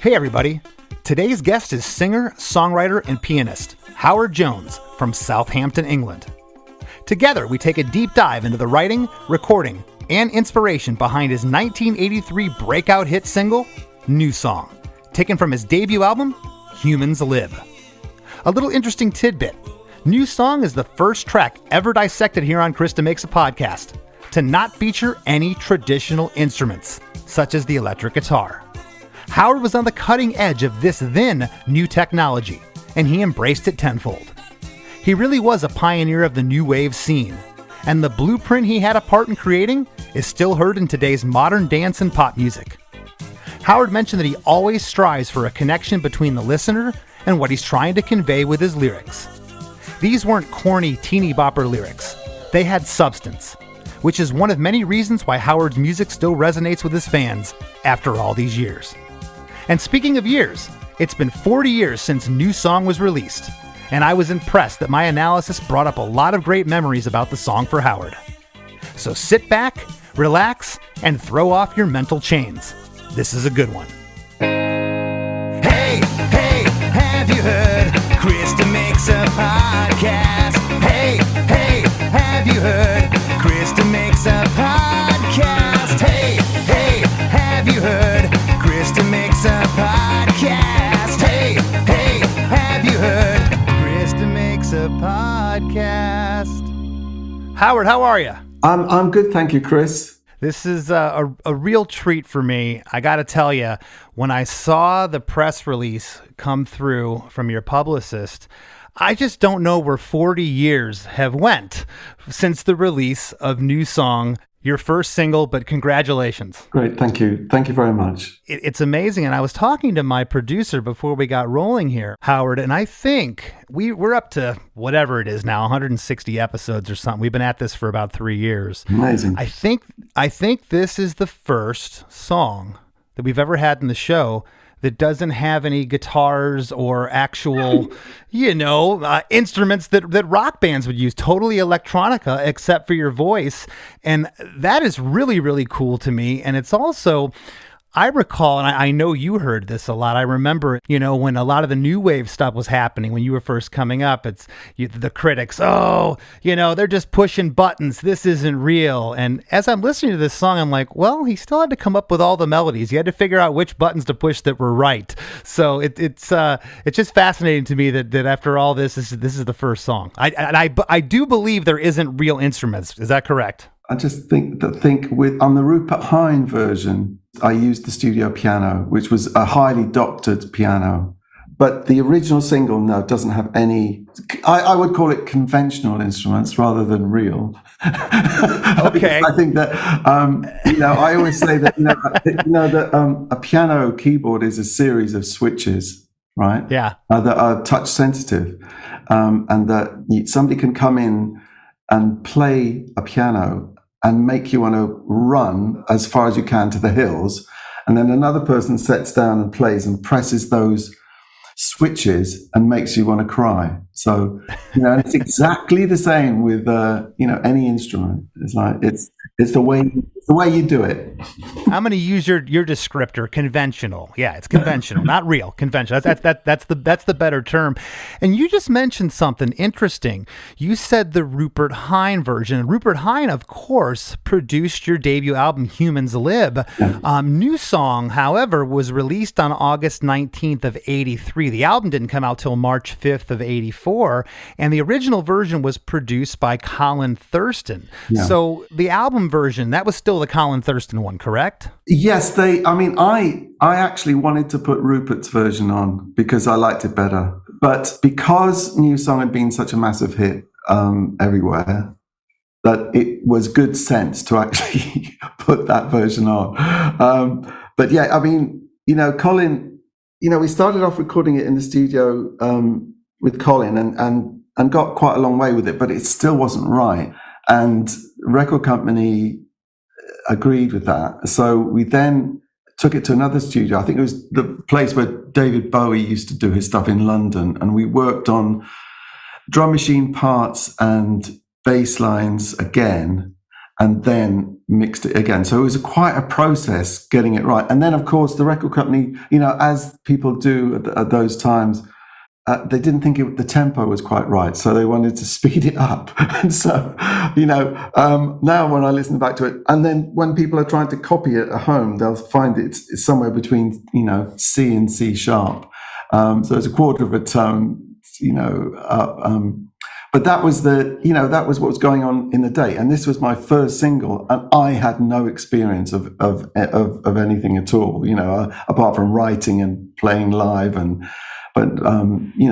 Hey everybody, today's guest is singer, songwriter, and pianist Howard Jones from Southampton, England. Together we take a deep dive into the writing, recording, and inspiration behind his 1983 breakout hit single, New Song, taken from his debut album, Humans Live. A little interesting tidbit, New Song is the first track ever dissected here on Chris DeMakes a Podcast to not feature any traditional instruments, such as the electric guitar. Howard was on the cutting edge of this then new technology, and he embraced it tenfold. He really was a pioneer of the new wave scene, and the blueprint he had a part in creating is still heard in today's modern dance and pop music. Howard mentioned that he always strives for a connection between the listener and what he's trying to convey with his lyrics. These weren't corny teeny bopper lyrics. They had substance, which is one of many reasons why Howard's music still resonates with his fans after all these years. And speaking of years, it's been 40 years since New Song was released, and I was impressed that my analysis brought up a lot of great memories about the song for Howard. So sit back, relax, and throw off your mental chains. This is a good one. Hey, have you heard? Chris DeMakes a Podcast. Hey, have you heard? Chris DeMakes a Podcast. Hey, have you heard? Chris DeMakes a Podcast. Hey, have you heard? Chris DeMakes a Podcast. Howard, how are you? I'm good, thank you, Chris. This is a real treat for me. I got to tell you, when I saw the press release come through from your publicist, I just don't know where 40 years have went since the release of New Song, your first single, but congratulations. Great, thank you. Thank you very much. It's amazing. And I was talking to my producer before we got rolling here, Howard, and I think we're up to whatever it is now, 160 episodes or something. We've been at this for about 3 years. Amazing. I think this is the first song that we've ever had in the show that doesn't have any guitars or actual, instruments that rock bands would use, totally electronica, except for your voice. And that is really, really cool to me. And it's also, I recall, and I know you heard this a lot. I remember, when a lot of the new wave stuff was happening, when you were first coming up, the critics, they're just pushing buttons. This isn't real. And as I'm listening to this song, I'm like, well, he still had to come up with all the melodies. He had to figure out which buttons to push that were right. So it's just fascinating to me that after all this is the first song. I do believe there isn't real instruments. Is that correct? I just think on the Rupert Hine version, I used the studio piano, which was a highly doctored piano. But the original single, no, doesn't have any, I would call it conventional instruments rather than real. Okay. I think that, I always say that, that a piano keyboard is a series of switches, right? Yeah. That are touch sensitive. And that somebody can come in and play a piano and make you want to run as far as you can to the hills. And then another person sits down and plays and presses those switches and makes you want to cry. So, and it's exactly the same with, any instrument. It's like, it's the way you do it. I'm going to use your descriptor, conventional. Yeah, it's conventional, not real, conventional. That's the better term. And you just mentioned something interesting. You said the Rupert Hine version. Rupert Hine, of course, produced your debut album, Humans Live. Yeah. New Song, however, was released on August 19th of 83. The album didn't come out till March 5th of 84. And the original version was produced by Colin Thurston. Yeah. So the album version, that was still the Colin Thurston one, correct? Yes, I actually wanted to put Rupert's version on because I liked it better. But because New Song had been such a massive hit everywhere, that it was good sense to actually put that version on. But yeah, Colin, we started off recording it in the studio with Colin and got quite a long way with it, but it still wasn't right. And record company agreed with that. So we then took it to another studio. I think it was the place where David Bowie used to do his stuff in London. And we worked on drum machine parts and bass lines again. and then mixed it again. So it was quite a process getting it right. And then, of course, the record company, as people do at those times, they didn't think the tempo was quite right, so they wanted to speed it up. And so, now when I listen back to it, and then when people are trying to copy it at home, they'll find it's somewhere between, C and C sharp. So it's a quarter of a tone, but that was that was what was going on in the day. And this was my first single, and I had no experience of anything at all, apart from writing and playing live. But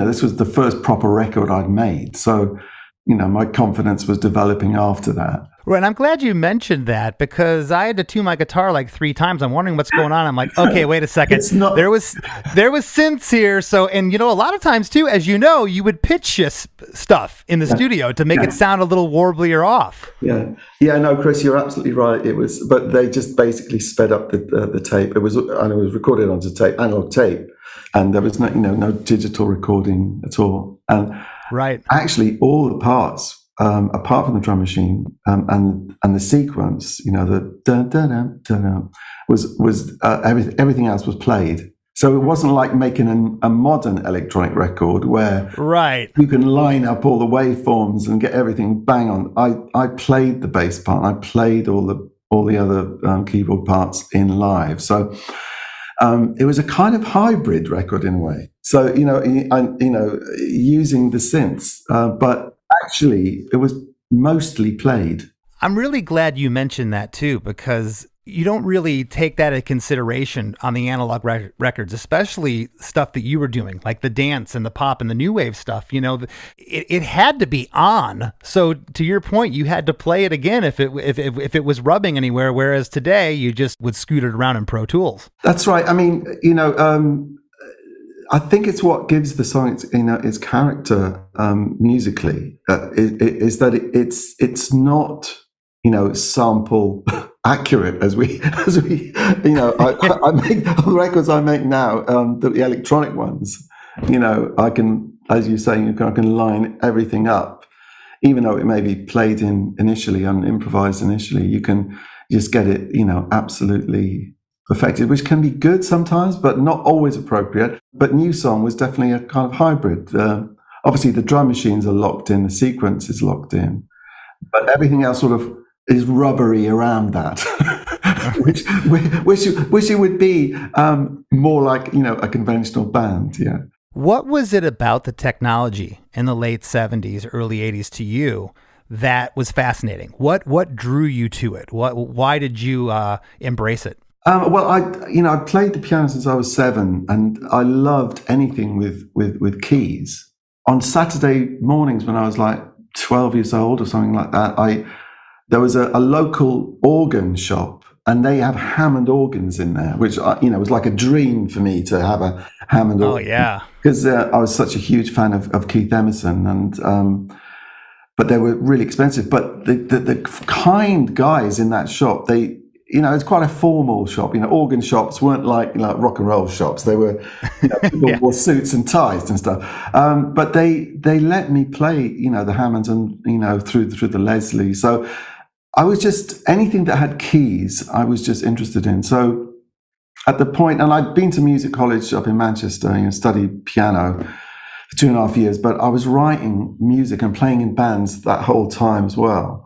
this was the first proper record I'd made. So, my confidence was developing after that. Right, and I'm glad you mentioned that, because I had to tune my guitar like 3 times. I'm wondering what's going on. I'm like, okay, wait a second. There was synths here. So, and a lot of times too, as you know, you would pitch shift stuff in the studio to make it sound a little warbly or off. Yeah. No, Chris, you're absolutely right. It was, but they just basically sped up the tape. It was recorded onto tape, analog tape, and there was no digital recording at all. And right, actually, all the parts, apart from the drum machine and the sequence, the dun dun dun dun dun, was everything else was played. So it wasn't like making a modern electronic record where you can line up all the waveforms and get everything bang on. I played the bass part. I played all the other keyboard parts in live. So it was a kind of hybrid record in a way. So using the synths, but actually it was mostly played. I'm really glad you mentioned that too, because you don't really take that into consideration on the analog records, especially stuff that you were doing, like the dance and the pop and the new wave stuff. It had to be on. So to your point, you had to play it again if it was rubbing anywhere. Whereas today, you just would scoot it around in Pro Tools. That's right. I mean, I think it's what gives the song its character musically. Is that it's not sample accurate as we I make the records I make now, the electronic ones, I can, as you say, I can line everything up, even though it may be played in initially and improvised initially. You can just get it absolutely perfected, which can be good sometimes but not always appropriate. But New Song was definitely a kind of hybrid. Obviously the drum machines are locked in, the sequence is locked in, but everything else sort of is rubbery around that, which it would be more like a conventional band. Yeah. What was it about the technology in the late 70s, early 80s to you that was fascinating? What drew you to it? Why did you embrace it? Well, I played the piano since I was 7, and I loved anything with keys. On Saturday mornings when I was like 12 years old or something like that, there was a local organ shop, and they have Hammond organs in there, which was like a dream for me to have a Hammond organ. Oh yeah, because I was such a huge fan of Keith Emerson, and but they were really expensive. But the kind guys in that shop, it's quite a formal shop. Organ shops weren't like rock and roll shops. They were people wore suits and ties and stuff. But they let me play the Hammonds and through the Leslie. So I was just, anything that had keys, I was just interested in. So at the point, and I'd been to music college up in Manchester, studied piano for 2.5 years, but I was writing music and playing in bands that whole time as well.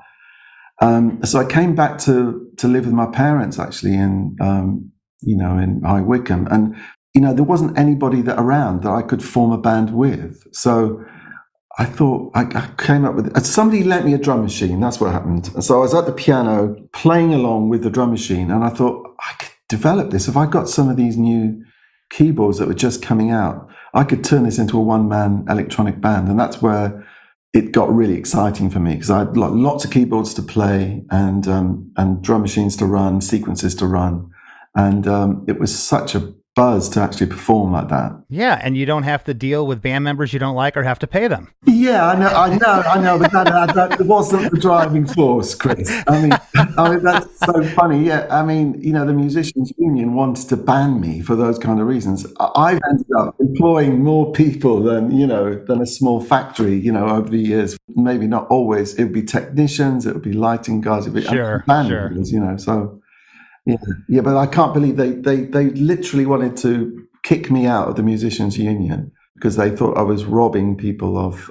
So I came back to live with my parents actually in High Wycombe, and there wasn't anybody around that I could form a band with. So I thought I came up with somebody lent me a drum machine. That's what happened. So I was at the piano playing along with the drum machine, and I thought I could develop this. If I got some of these new keyboards that were just coming out, I could turn this into a one-man electronic band, and that's where it got really exciting for me, because I had lots of keyboards to play and drum machines to run, sequences to run, and it was such a buzz to actually perform like that. Yeah, and you don't have to deal with band members you don't like or have to pay them. Yeah, I know, but that wasn't the driving force, Chris. I mean, that's so funny. Yeah, I mean, the Musicians Union wanted to ban me for those kind of reasons. I've ended up employing more people than a small factory, over the years. Maybe not always. It would be technicians, it would be lighting guys, it would be band members, so. Yeah, but I can't believe they literally wanted to kick me out of the Musicians Union because they thought I was robbing people of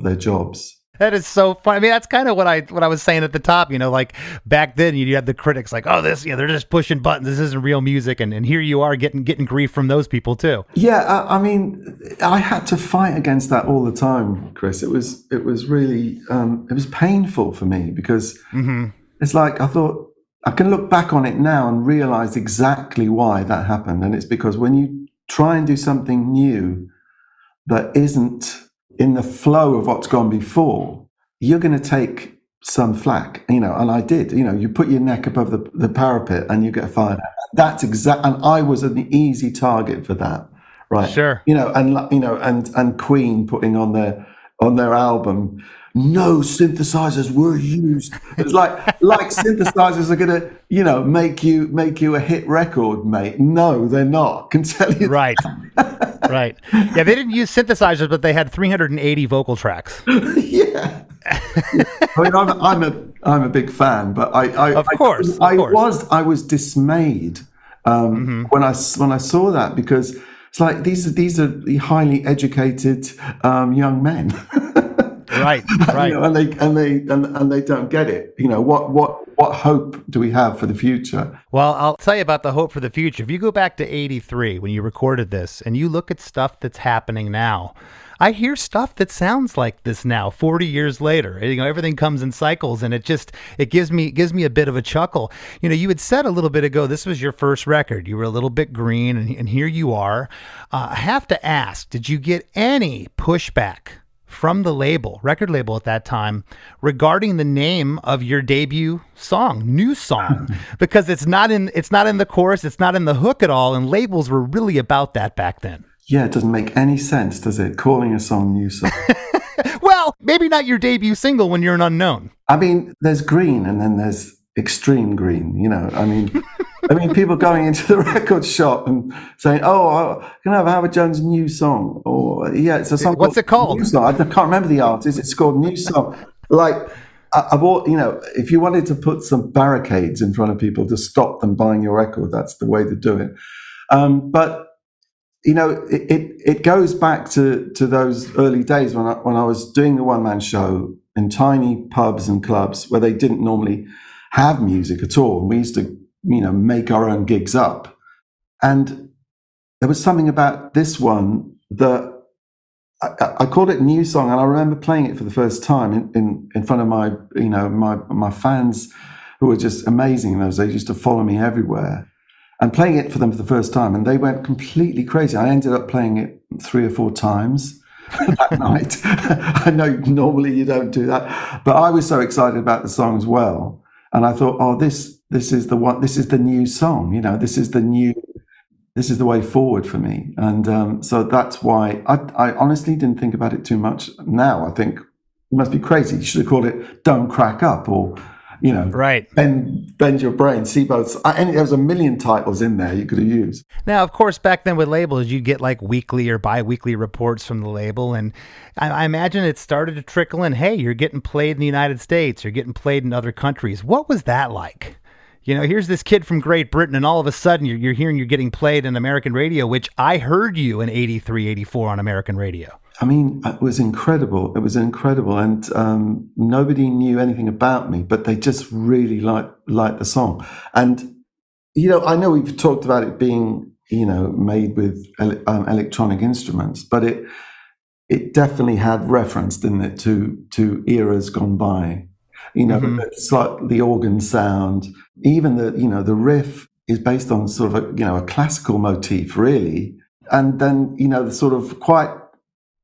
their jobs. That is so funny. I mean, that's kind of what I was saying at the top. Like back then, you had the critics like, "Oh, this, they're just pushing buttons. This isn't real music," and here you are getting grief from those people too. Yeah, I mean, I had to fight against that all the time, Chris. It was really it was painful for me because it's like I thought. I can look back on it now and realize exactly why that happened. And it's because when you try and do something new that isn't in the flow of what's gone before, you're going to take some flack, and I did. You put your neck above the parapet and you get fired. That's and I was an easy target for that, right? Sure. And Queen putting on their album, no synthesizers were used. It's like synthesizers are gonna, make you a hit record, mate. No, they're not. Can tell you. Right. Right. Yeah, they didn't use synthesizers, but they had 380 vocal tracks. Yeah. I mean, I'm a big fan, but I was dismayed when I saw that because it's like these are the highly educated young men. Right. And they don't get it. What hope do we have for the future? Well, I'll tell you about the hope for the future. If you go back to 83 when you recorded this and you look at stuff that's happening now, I hear stuff that sounds like this now 40 years later. Everything comes in cycles, and it gives me a bit of a chuckle. You had said a little bit ago this was your first record. You were a little bit green, and here you are. I have to ask, did you get any pushback from the record label at that time, regarding the name of your debut song, New Song? Because it's not in the chorus, it's not in the hook at all, and labels were really about that back then. Yeah, it doesn't make any sense, does it? Calling a song New Song. Well, maybe not your debut single when you're an unknown. I mean, there's green and then there's extreme green, I mean, people going into the record shop and saying, "Oh, can I have Howard Jones' New Song?" Or it's a song. What's it called? New Song. I can't remember the artist. It's called New Song. Like, if you wanted to put some barricades in front of people to stop them buying your record, that's the way to do it. But it goes back to those early days when I was doing the one-man show in tiny pubs and clubs where they didn't normally have music at all. We used to make our own gigs up. And there was something about this one that I called it New Song, and I remember playing it for the first time in front of my fans who were just amazing. They used to follow me everywhere, and playing it for them for the first time, and they went completely crazy. I ended up playing it 3 or 4 times that night. I know normally you don't do that, but I was so excited about the song as well. And I thought, oh, this is the one. This is the new song. This is the way forward for me. And so that's why I honestly didn't think about it too much. Now I think you must be crazy. You should have called it "Don't Crack Up" or right. Bend Your Brain. See both. There was a million titles in there you could have used. Now, of course, back then with labels, you'd get like weekly or bi-weekly reports from the label. And I imagine it started to trickle in. Hey, you're getting played in the United States. You're getting played in other countries. What was that like? Here's this kid from Great Britain, and all of a sudden you're hearing you're getting played in American radio, which I heard you in 83, 84 on American radio. I mean, it was incredible. It was incredible. And nobody knew anything about me, but they just really liked the song. And, I know we've talked about it being, made with electronic instruments, but it definitely had reference, didn't it, to eras gone by. It's like the organ sound, even the riff is based on sort of a classical motif, really. And then, the sort of quite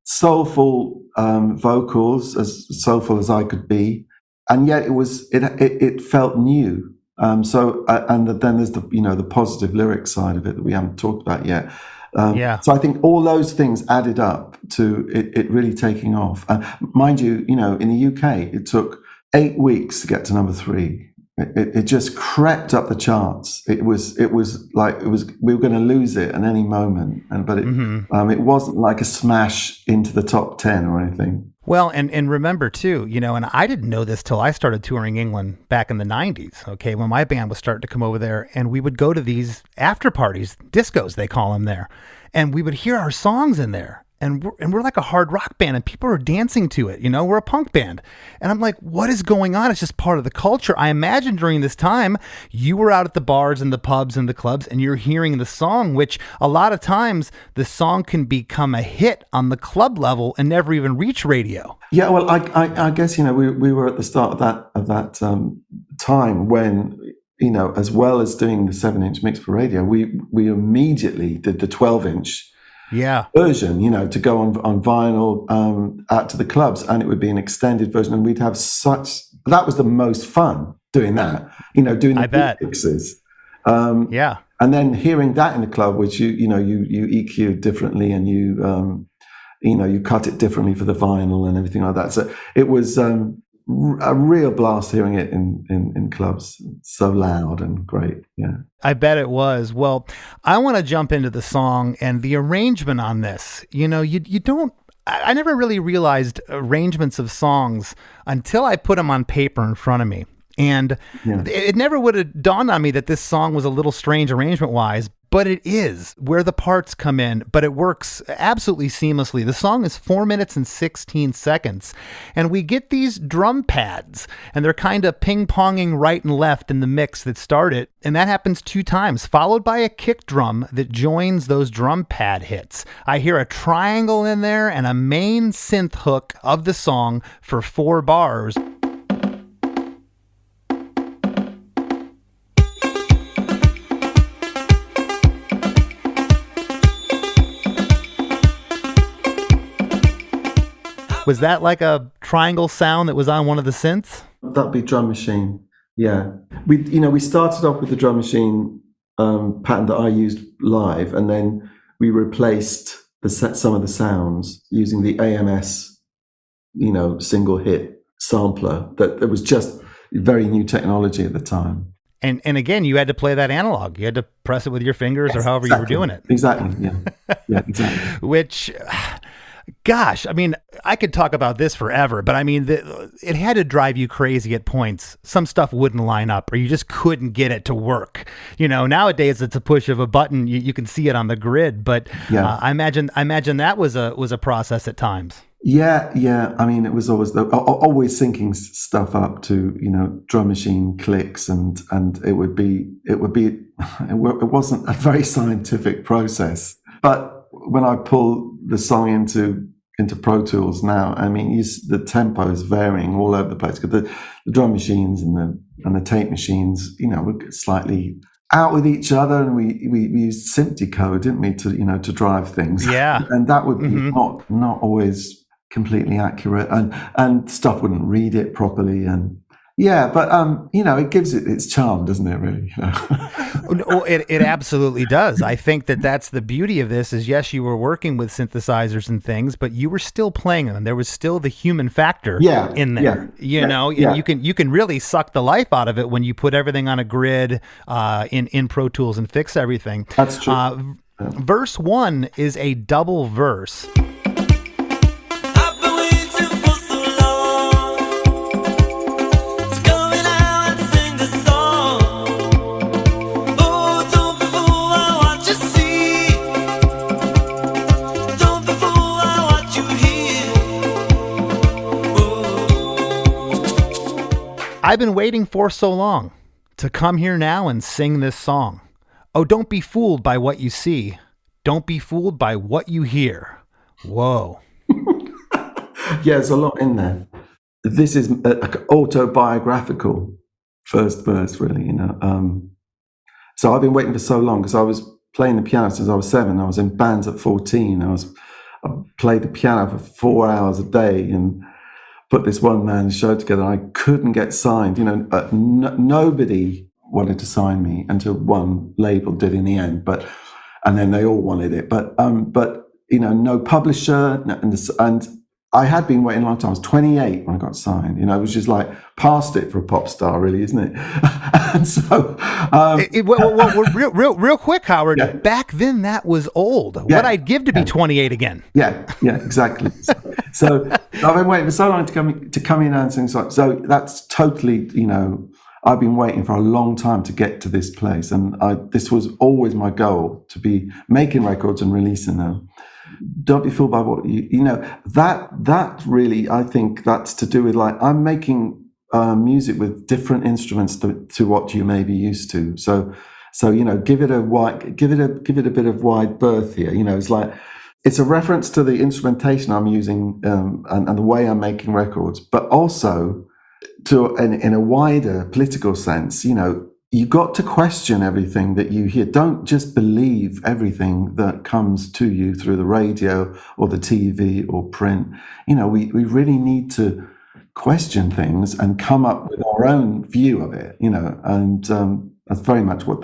soulful vocals, as soulful as I could be, and yet it felt new. Then there's the positive lyric side of it that we haven't talked about yet. Yeah. So I think all those things added up to it really taking off. Mind you, in the UK, it took 8 weeks to get to number 3. It just crept up the charts. It was like we were going to lose it at any moment, but it wasn't like a smash into the top 10 or anything. Well, and remember too, and I didn't know this till I started touring England back in the 90s, okay, when my band was starting to come over there, and we would go to these after parties, discos they call them there, and we would hear our songs in there. And we're like a hard rock band, and people are dancing to it. We're a punk band. And I'm like, what is going on? It's just part of the culture. I imagine during this time, you were out at the bars and the pubs and the clubs, and you're hearing the song, which a lot of times the song can become a hit on the club level and never even reach radio. Yeah, well, I guess, we were at the start of that time when, as well as doing the 7-inch mix for radio, we immediately did the 12-inch version, to go on vinyl out to the clubs, and it would be an extended version, and we'd have that was the most fun doing that, doing the mixes. And then hearing that in the club, which you EQ differently, and you cut it differently for the vinyl and everything like that. So it was a real blast hearing it in clubs. So loud and great. Yeah, I bet it was. Well, I want to jump into the song and the arrangement on this. You don't, I never really realized arrangements of songs until I put them on paper in front of me. And it never would have dawned on me that this song was a little strange arrangement wise, but it is where the parts come in, but it works absolutely seamlessly. The song is 4 minutes and 16 seconds, and we get these drum pads, and they're kind of ping-ponging right and left in the mix that start it, and that happens 2 times, followed by a kick drum that joins those drum pad hits. I hear a triangle in there and a main synth hook of the song for 4 bars. Was that like a triangle sound that was on one of the synths? That'd be drum machine. Yeah. We started off with the drum machine pattern that I used live, and then we replaced some of the sounds using the AMS, single hit sampler. That it was just very new technology at the time. And again, you had to play that analog. You had to press it with your fingers, or however you were doing it. Exactly. Yeah. Yeah. Exactly. Which. Gosh, I mean, I could talk about this forever, but I mean, it had to drive you crazy at points. Some stuff wouldn't line up, or you just couldn't get it to work. Nowadays it's a push of a button. You can see it on the grid, but I imagine that was a process at times. Yeah. I mean, it was always always syncing stuff up to drum machine clicks, and it wasn't a very scientific process, but when I pull the song into Pro Tools now, I mean, the tempo is varying all over the place, because the drum machines and the tape machines, would get slightly out with each other, and we used synth decode, didn't we, to drive things? Yeah, and that would be not always completely accurate, and stuff wouldn't read it properly, and. Yeah, but it gives it its charm, doesn't it? Really, It absolutely does. I think that's the beauty of this. Is yes, you were working with synthesizers and things, but you were still playing them. There was still the human factor in there. And you can really suck the life out of it when you put everything on a grid in Pro Tools and fix everything. That's true. Verse 1 is a double verse. I've been waiting for so long to come here now and sing this song. Oh, don't be fooled by what you see. Don't be fooled by what you hear. Whoa. Yeah, there's a lot in there. This is an autobiographical first verse, really, So I've been waiting for so long, because I was playing the piano since I was 7. I was in bands at 14. I played the piano for 4 hours a day and put this one-man show together. I couldn't get signed. Nobody wanted to sign me until one label did in the end. And then they all wanted it. But no publisher, and I had been waiting a long time. I was 28 when I got signed. It was just like past it for a pop star, really, isn't it? And so, real quick, Howard. Yeah. Back then, that was old. Yeah. What I'd give to be 28 again. Yeah, exactly. So I've been waiting for so long to come in and sing songs. So that's totally, I've been waiting for a long time to get to this place, and this was always my goal, to be making records and releasing them. Don't be fooled by what that really, I think that's to do with, like, I'm making music with different instruments to what you may be used to. So give it a bit of wide berth here. It's like, it's a reference to the instrumentation I'm using and the way I'm making records, but also in a wider political sense. You got to question everything that you hear. Don't just believe everything that comes to you through the radio or the TV or print. We really need to question things and come up with our own view of it, and that's very much what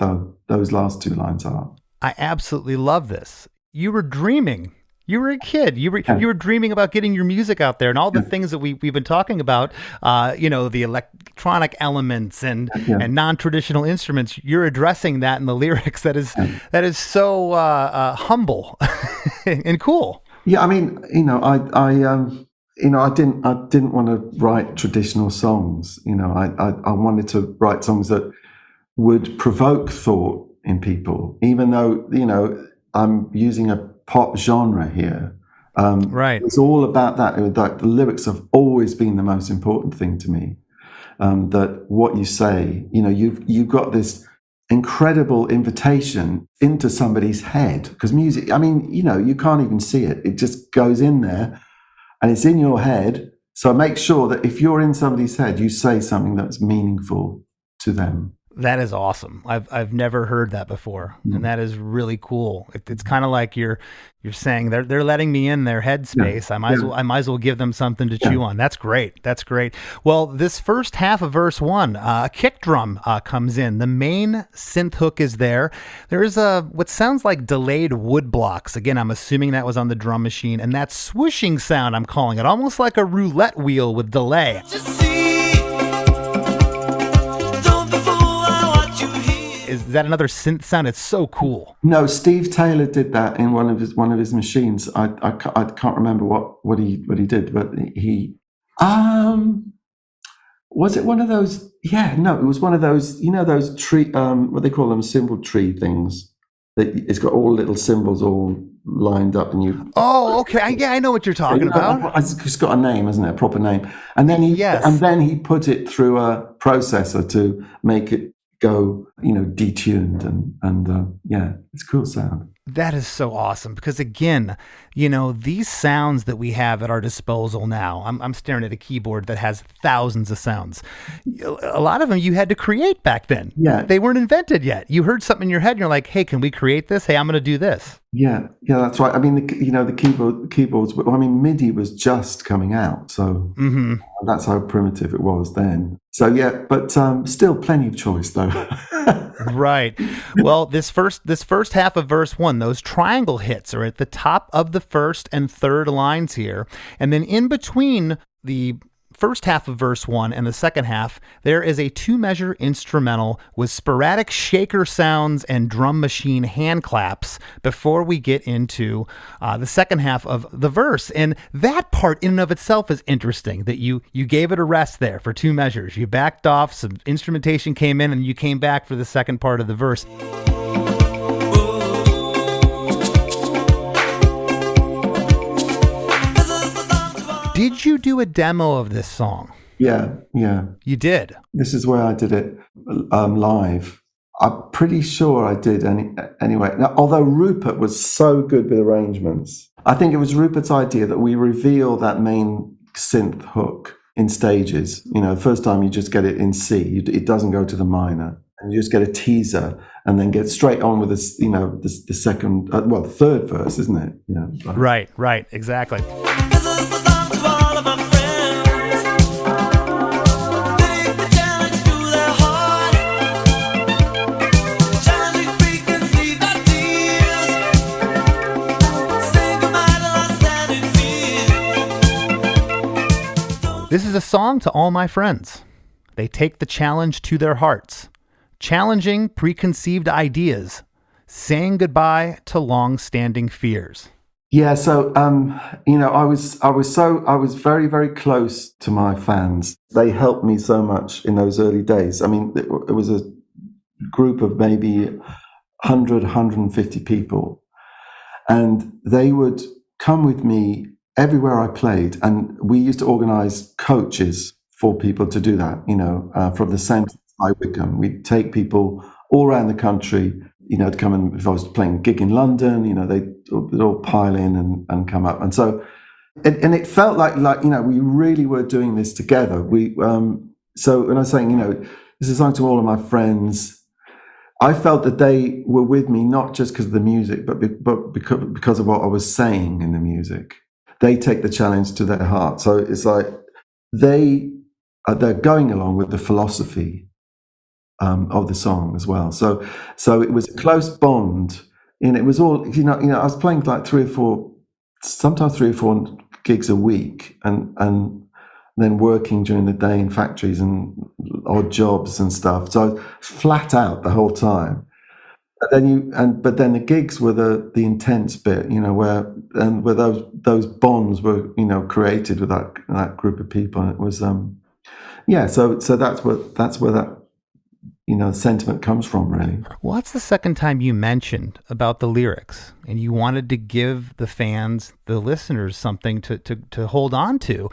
those last two lines are. I absolutely love this. You were dreaming. You were a kid. You were dreaming about getting your music out there, and all the things that we've been talking about. The electronic elements and non-traditional instruments. You're addressing that in the lyrics. That is so humble and cool. Yeah, I mean, I didn't want to write traditional songs. I wanted to write songs that would provoke thought in people, even though I'm using a pop genre here. Right. It's all about that. The lyrics have always been the most important thing to me. That what you say, you've got this incredible invitation into somebody's head, because music, I mean, you can't even see it. It just goes in there and it's in your head. So make sure that if you're in somebody's head, you say something that's meaningful to them. That is awesome. I've never heard that before, and that is really cool. It's kind of like you're saying they're letting me in their headspace. Yeah. I might as well give them something to chew on. That's great. That's great. Well, this first half of verse 1, a kick drum comes in. The main synth hook is there. There is what sounds like delayed wood blocks. Again, I'm assuming that was on the drum machine, and that swooshing sound, I'm calling it, almost like a roulette wheel with delay. Is that another synth sound? It's so cool. No, Steve Taylor did that in one of his machines. I can't remember what he did, but he was it one of those? Yeah, no, it was one of those. Those tree, what they call them, symbol tree things. That it's got all little symbols all lined up, and you. Oh, okay. I know what you're talking about. It's got a name, isn't it? A proper name. And then he put it through a processor to make it go, detuned, and it's a cool sound. That is so awesome, because again, these sounds that we have at our disposal now, I'm staring at a keyboard that has thousands of sounds. A lot of them you had to create back then. Yeah. They weren't invented yet. You heard something in your head and you're like, hey, can we create this? Hey, I'm going to do this. Yeah, that's right. I mean, the keyboards, MIDI was just coming out. So that's how primitive it was then. So but still plenty of choice though. Right. Well, this first half of verse 1, those triangle hits are at the top of the first and third lines here. And then in between the first half of verse 1 and the second half, there is a 2-measure instrumental with sporadic shaker sounds and drum machine hand claps before we get into the second half of the verse. And that part in and of itself is interesting, that you gave it a rest there for 2 measures. You backed off, some instrumentation came in, and you came back for the second part of the verse. Did you do a demo of this song? Yeah. You did? This is where I did it live. I'm pretty sure I did anyway. Now, although Rupert was so good with arrangements, I think it was Rupert's idea that we reveal that main synth hook in stages. The first time you just get it in C. It doesn't go to the minor. And you just get a teaser and then get straight on with this, the second, the third verse, isn't it? Right, exactly. This is a song to all my friends. They take the challenge to their hearts, challenging preconceived ideas, saying goodbye to long-standing fears. Yeah, so I was very, very close to my fans. They helped me so much in those early days. I mean, it was a group of maybe 100, 150 people, and they would come with me everywhere I played, and we used to organize coaches for people to do that, from the centre by Wickham. We'd take people all around the country, to come and, if I was playing a gig in London, they'd all pile in and come up. And so, and it felt like, we really were doing this together. So when I was saying, this is a song to all of my friends, I felt that they were with me, not just because of the music, but because of what I was saying in the music. They take the challenge to their heart. So it's like they're going along with the philosophy of the song as well. So it was a close bond, and it was all, I was playing like sometimes three or four gigs a week, and then working during the day in factories and odd jobs and stuff. So flat out the whole time. But then the gigs were the intense bit, where those bonds were, created with that group of people. And it was, so that's where that, sentiment comes from, really. What's the second time you mentioned about the lyrics and you wanted to give the fans, the listeners, something to hold on to?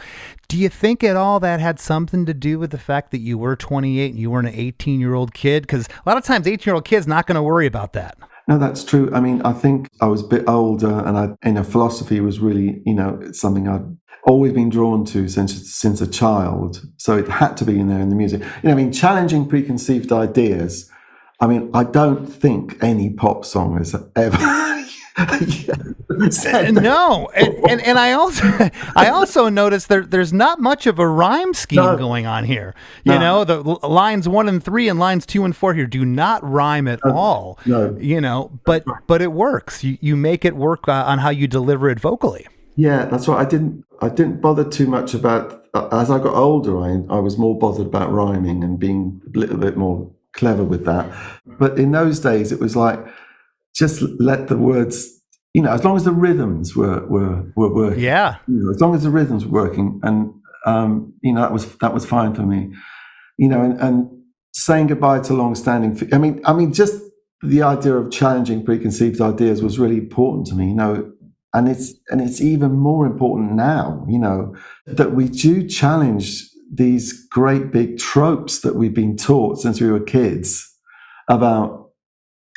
Do you think at all that had something to do with the fact that you were 28 and you weren't an 18-year-old kid? Because a lot of times 18-year-old kids not going to worry about that. No, that's true. I mean, I think I was a bit older, and philosophy was really, something I'd always been drawn to since a child. So it had to be in there in the music. Challenging preconceived ideas. I mean, I don't think any pop song has ever said that. No, and I also noticed there's not much of a rhyme scheme going on here. The lines 1 and 3 and lines 2 and 4 here do not rhyme at all. No. But it works. You make it work on how you deliver it vocally. Yeah, that's right. I didn't bother too much about, as I got older, I was more bothered about rhyming and being a little bit more clever with that. But in those days, it was like, just let the words, as long as the rhythms were working. Yeah. As long as the rhythms were working, and that was fine for me. And saying goodbye to long-standing. I mean, just the idea of challenging preconceived ideas was really important to me. And it's even more important now, that we do challenge these great big tropes that we've been taught since we were kids about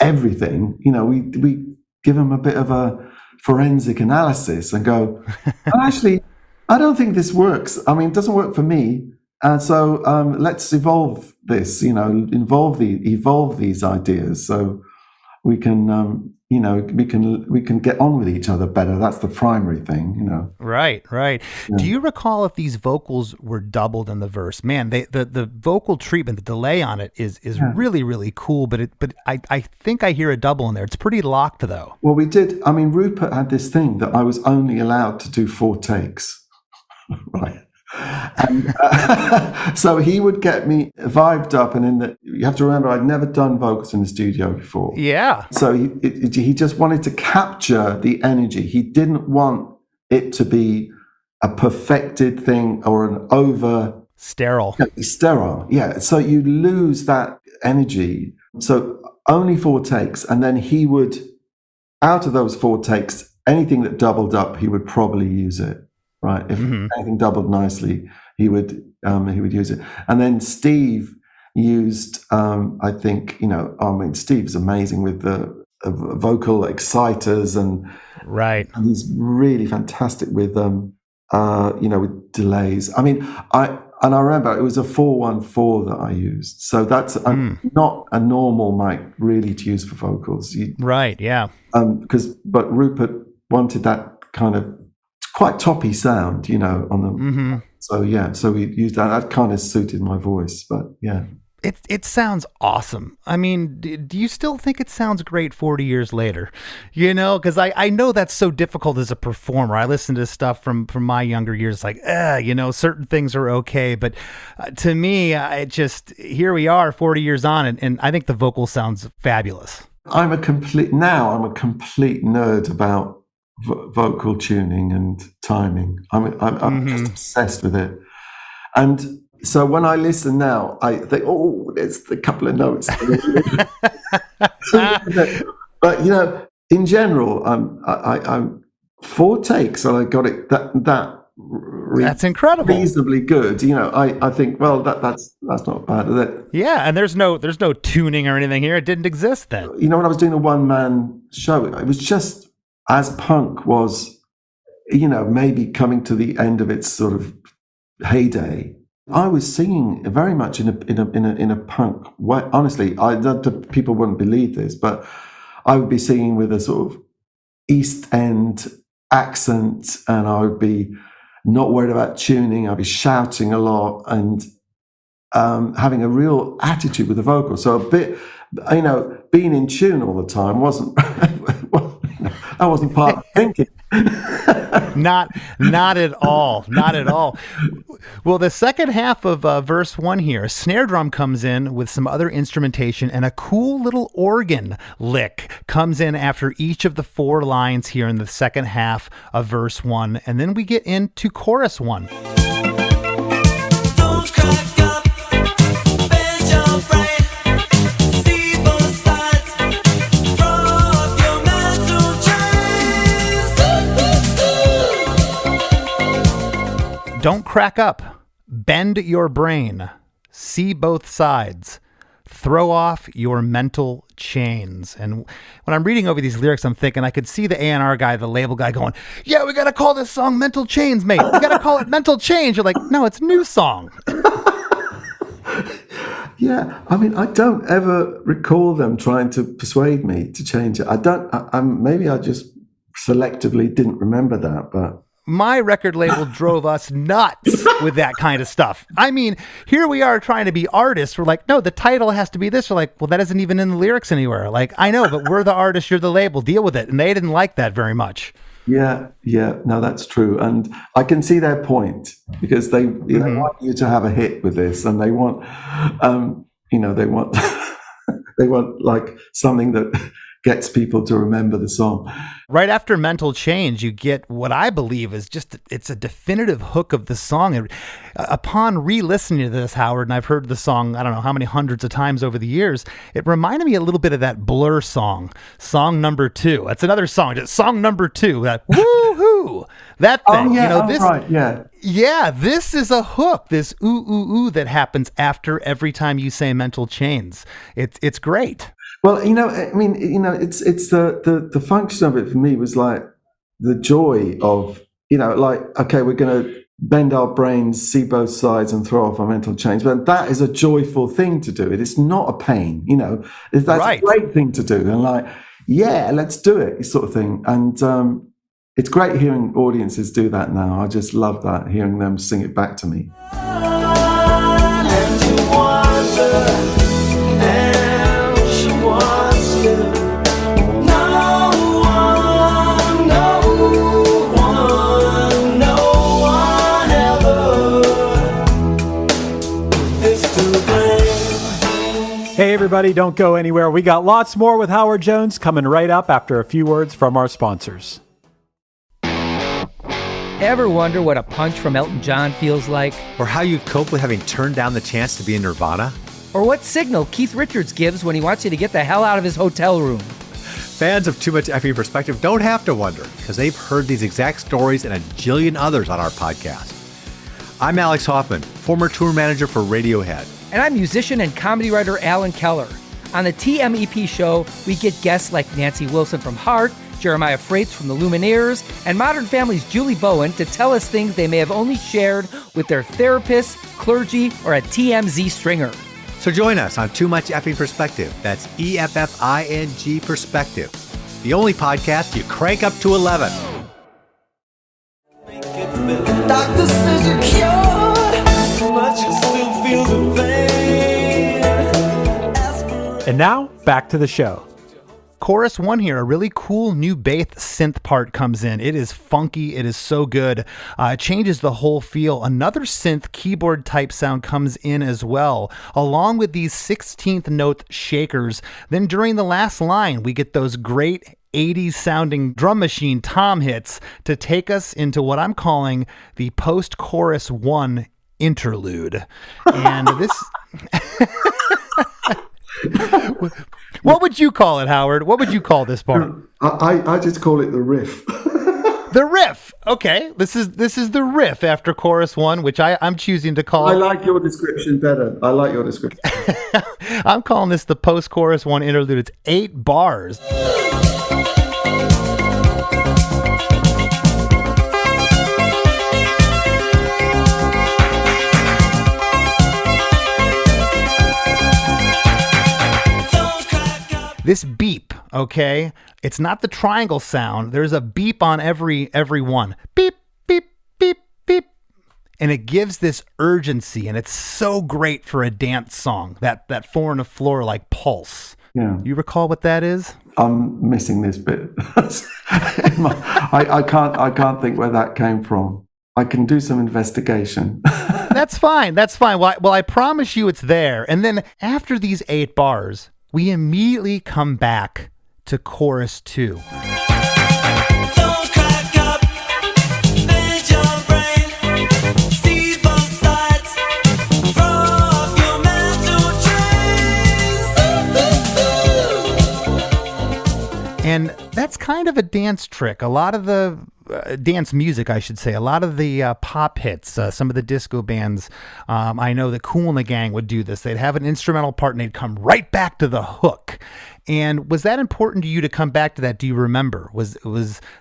everything. We give them a bit of a forensic analysis and go, actually, I don't think this works. I mean, it doesn't work for me. And so let's evolve this, evolve these ideas so we can, we can get on with each other better. That's the primary thing, Right. Yeah. Do you recall if these vocals were doubled in the verse? Man, the vocal treatment, the delay on it is really, really cool. But I think I hear a double in there. It's pretty locked though. Well, we did. I mean, Rupert had this thing that I was only allowed to do 4 takes, right? And so he would get me vibed up, and you have to remember, I'd never done vocals in the studio before. Yeah. So he just wanted to capture the energy. He didn't want it to be a perfected thing or an over sterile. Yeah. So you lose that energy. So only 4 takes, and then he would, out of those 4 takes, anything that doubled up, he would probably use it. Right, if anything doubled nicely, he would use it. And then Steve used, I think, Steve's amazing with the vocal exciters, and he's really fantastic with with delays. I mean, I remember it was a 414 that I used, so that's not a normal mic really to use for vocals. Yeah. But Rupert wanted that kind of quite toppy sound, on the. So we used that. That kind of suited my voice, but yeah. It sounds awesome. I mean, do you still think it sounds great 40 years later? You know, because I know that's so difficult as a performer. I listen to stuff from my younger years, like, you know, certain things are okay. But to me, here we are 40 years on, and I think the vocal sounds fabulous. I'm a complete nerd about vocal tuning and timing. I'm just obsessed with it. And so when I listen now, I think, oh, there's a couple of notes. But you know, in general, I'm 4 takes, and I got it. That's incredible. Reasonably good. You know, I think, well, that's not bad, is it? Yeah, and there's no tuning or anything here. It didn't exist then. You know, when I was doing a one-man show, it was just as punk was, you know, maybe coming to the end of its sort of heyday. I was singing very much in a punk way. Honestly, people wouldn't believe this, but I would be singing with a sort of East End accent, and I would be not worried about tuning. I'd be shouting a lot and having a real attitude with the vocal. So a bit, you know, being in tune all the time wasn't. I wasn't part of thinking. Not at all. Not at all. Well, the second half of verse 1 here, a snare drum comes in with some other instrumentation, and a cool little organ lick comes in after each of the 4 lines here in the second half of verse 1. And then we get into chorus 1. Don't crack up, bend your brain, see both sides, throw off your mental chains. Don't crack up, bend your brain, see both sides, throw off your mental chains. And when I'm reading over these lyrics, I'm thinking I could see the A&R guy, the label guy going, yeah, we got to call this song Mental Chains, mate. We got to call it Mental Change. You're like, no, it's a new song. Yeah, I mean, I don't ever recall them trying to persuade me to change it. Maybe I just selectively didn't remember that, but... My record label drove us nuts with that kind of stuff. I mean, here we are trying to be artists. We're like, no, the title has to be this. We're like, well, that isn't even in the lyrics anywhere. Like, I know, but we're the artist, you're the label, deal with it. And they didn't like that very much. Yeah, no, that's true. And I can see their point, because they want you to have a hit with this, and they want, they want, they want like something that gets people to remember the song. Right after Mental Change, you get what I believe is it's a definitive hook of the song. And upon re-listening to this, Howard, and I've heard the song, I don't know how many hundreds of times over the years, it reminded me a little bit of that Blur song, Song Number 2. That's another song, just Song Number 2, that woo-hoo, that thing. Oh, yeah, this, right, yeah. Yeah, this is a hook, this ooh-ooh-ooh that happens after every time you say Mental Chains. It's great. Well, I mean, it's the function of it for me was like the joy of, like, okay, we're going to bend our brains, see both sides, and throw off our mental chains. But that is a joyful thing to do. It is not a pain, That's right. A great thing to do. And like, yeah, let's do it, sort of thing. And it's great hearing audiences do that now. I just love that, hearing them sing it back to me. And you wonder, Hey everybody, don't go anywhere. We got lots more with Howard Jones coming right up after a few words from our sponsors. Ever wonder what a punch from Elton John feels like? Or how you'd cope with having turned down the chance to be in Nirvana? Or what signal Keith Richards gives when he wants you to get the hell out of his hotel room? Fans of Too Much Effing Perspective don't have to wonder, because they've heard these exact stories and a jillion others on our podcast. I'm Alex Hoffman, former tour manager for Radiohead. And I'm musician and comedy writer Alan Keller. On the TMEP show, we get guests like Nancy Wilson from Heart, Jeremiah Freites from the Lumineers, and Modern Family's Julie Bowen to tell us things they may have only shared with their therapist, clergy, or a TMZ stringer. So join us on Too Much Effing Perspective. That's EFFING Perspective. The only podcast you crank up to 11. Doctor says you're cured, but you still feel the pain. And now, back to the show. Chorus 1 here, a really cool new bass synth part comes in. It is funky. It is so good. It changes the whole feel. Another synth keyboard type sound comes in as well, along with these 16th note shakers. Then during the last line, we get those great 80s sounding drum machine tom hits to take us into what I'm calling the post-chorus 1 interlude. And this... What would you call it, Howard? What would you call this part? I just call it the riff. The riff. Okay, this is the riff after chorus 1, which I'm choosing to call. I like your description better. I'm calling this the post-chorus 1 interlude. It's 8 bars. This beep, okay? It's not the triangle sound. There's a beep on every one. Beep, beep, beep, beep. And it gives this urgency, and it's so great for a dance song, that 4 on the floor like pulse. Yeah. You recall what that is? I'm missing this bit. I can't think where that came from. I can do some investigation. That's fine. Well, I promise you it's there. And then after these 8 bars, we immediately come back to chorus 2. Don't crack up, bend your brain, see both sides, throw off your mental chains. And that's kind of a dance trick. A lot of the dance music, I should say, a lot of the pop hits, some of the disco bands, I know that Kool and the Gang would do this. They'd have an instrumental part and they'd come right back to the hook. And was that important to you to come back to that? Do you remember? Was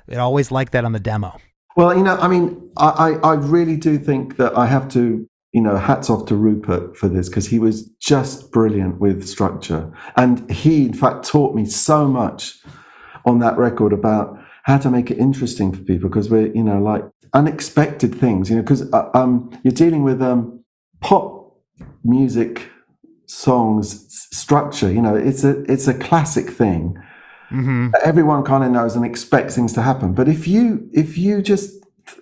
it always like that on the demo? Well, I mean, I really do think that I have to, hats off to Rupert for this, because he was just brilliant with structure. And he, in fact, taught me so much on that record about how to make it interesting for people, because we're, like unexpected things, because you're dealing with pop music songs structure. It's a classic thing. Mm-hmm. Everyone kind of knows and expects things to happen. But if you just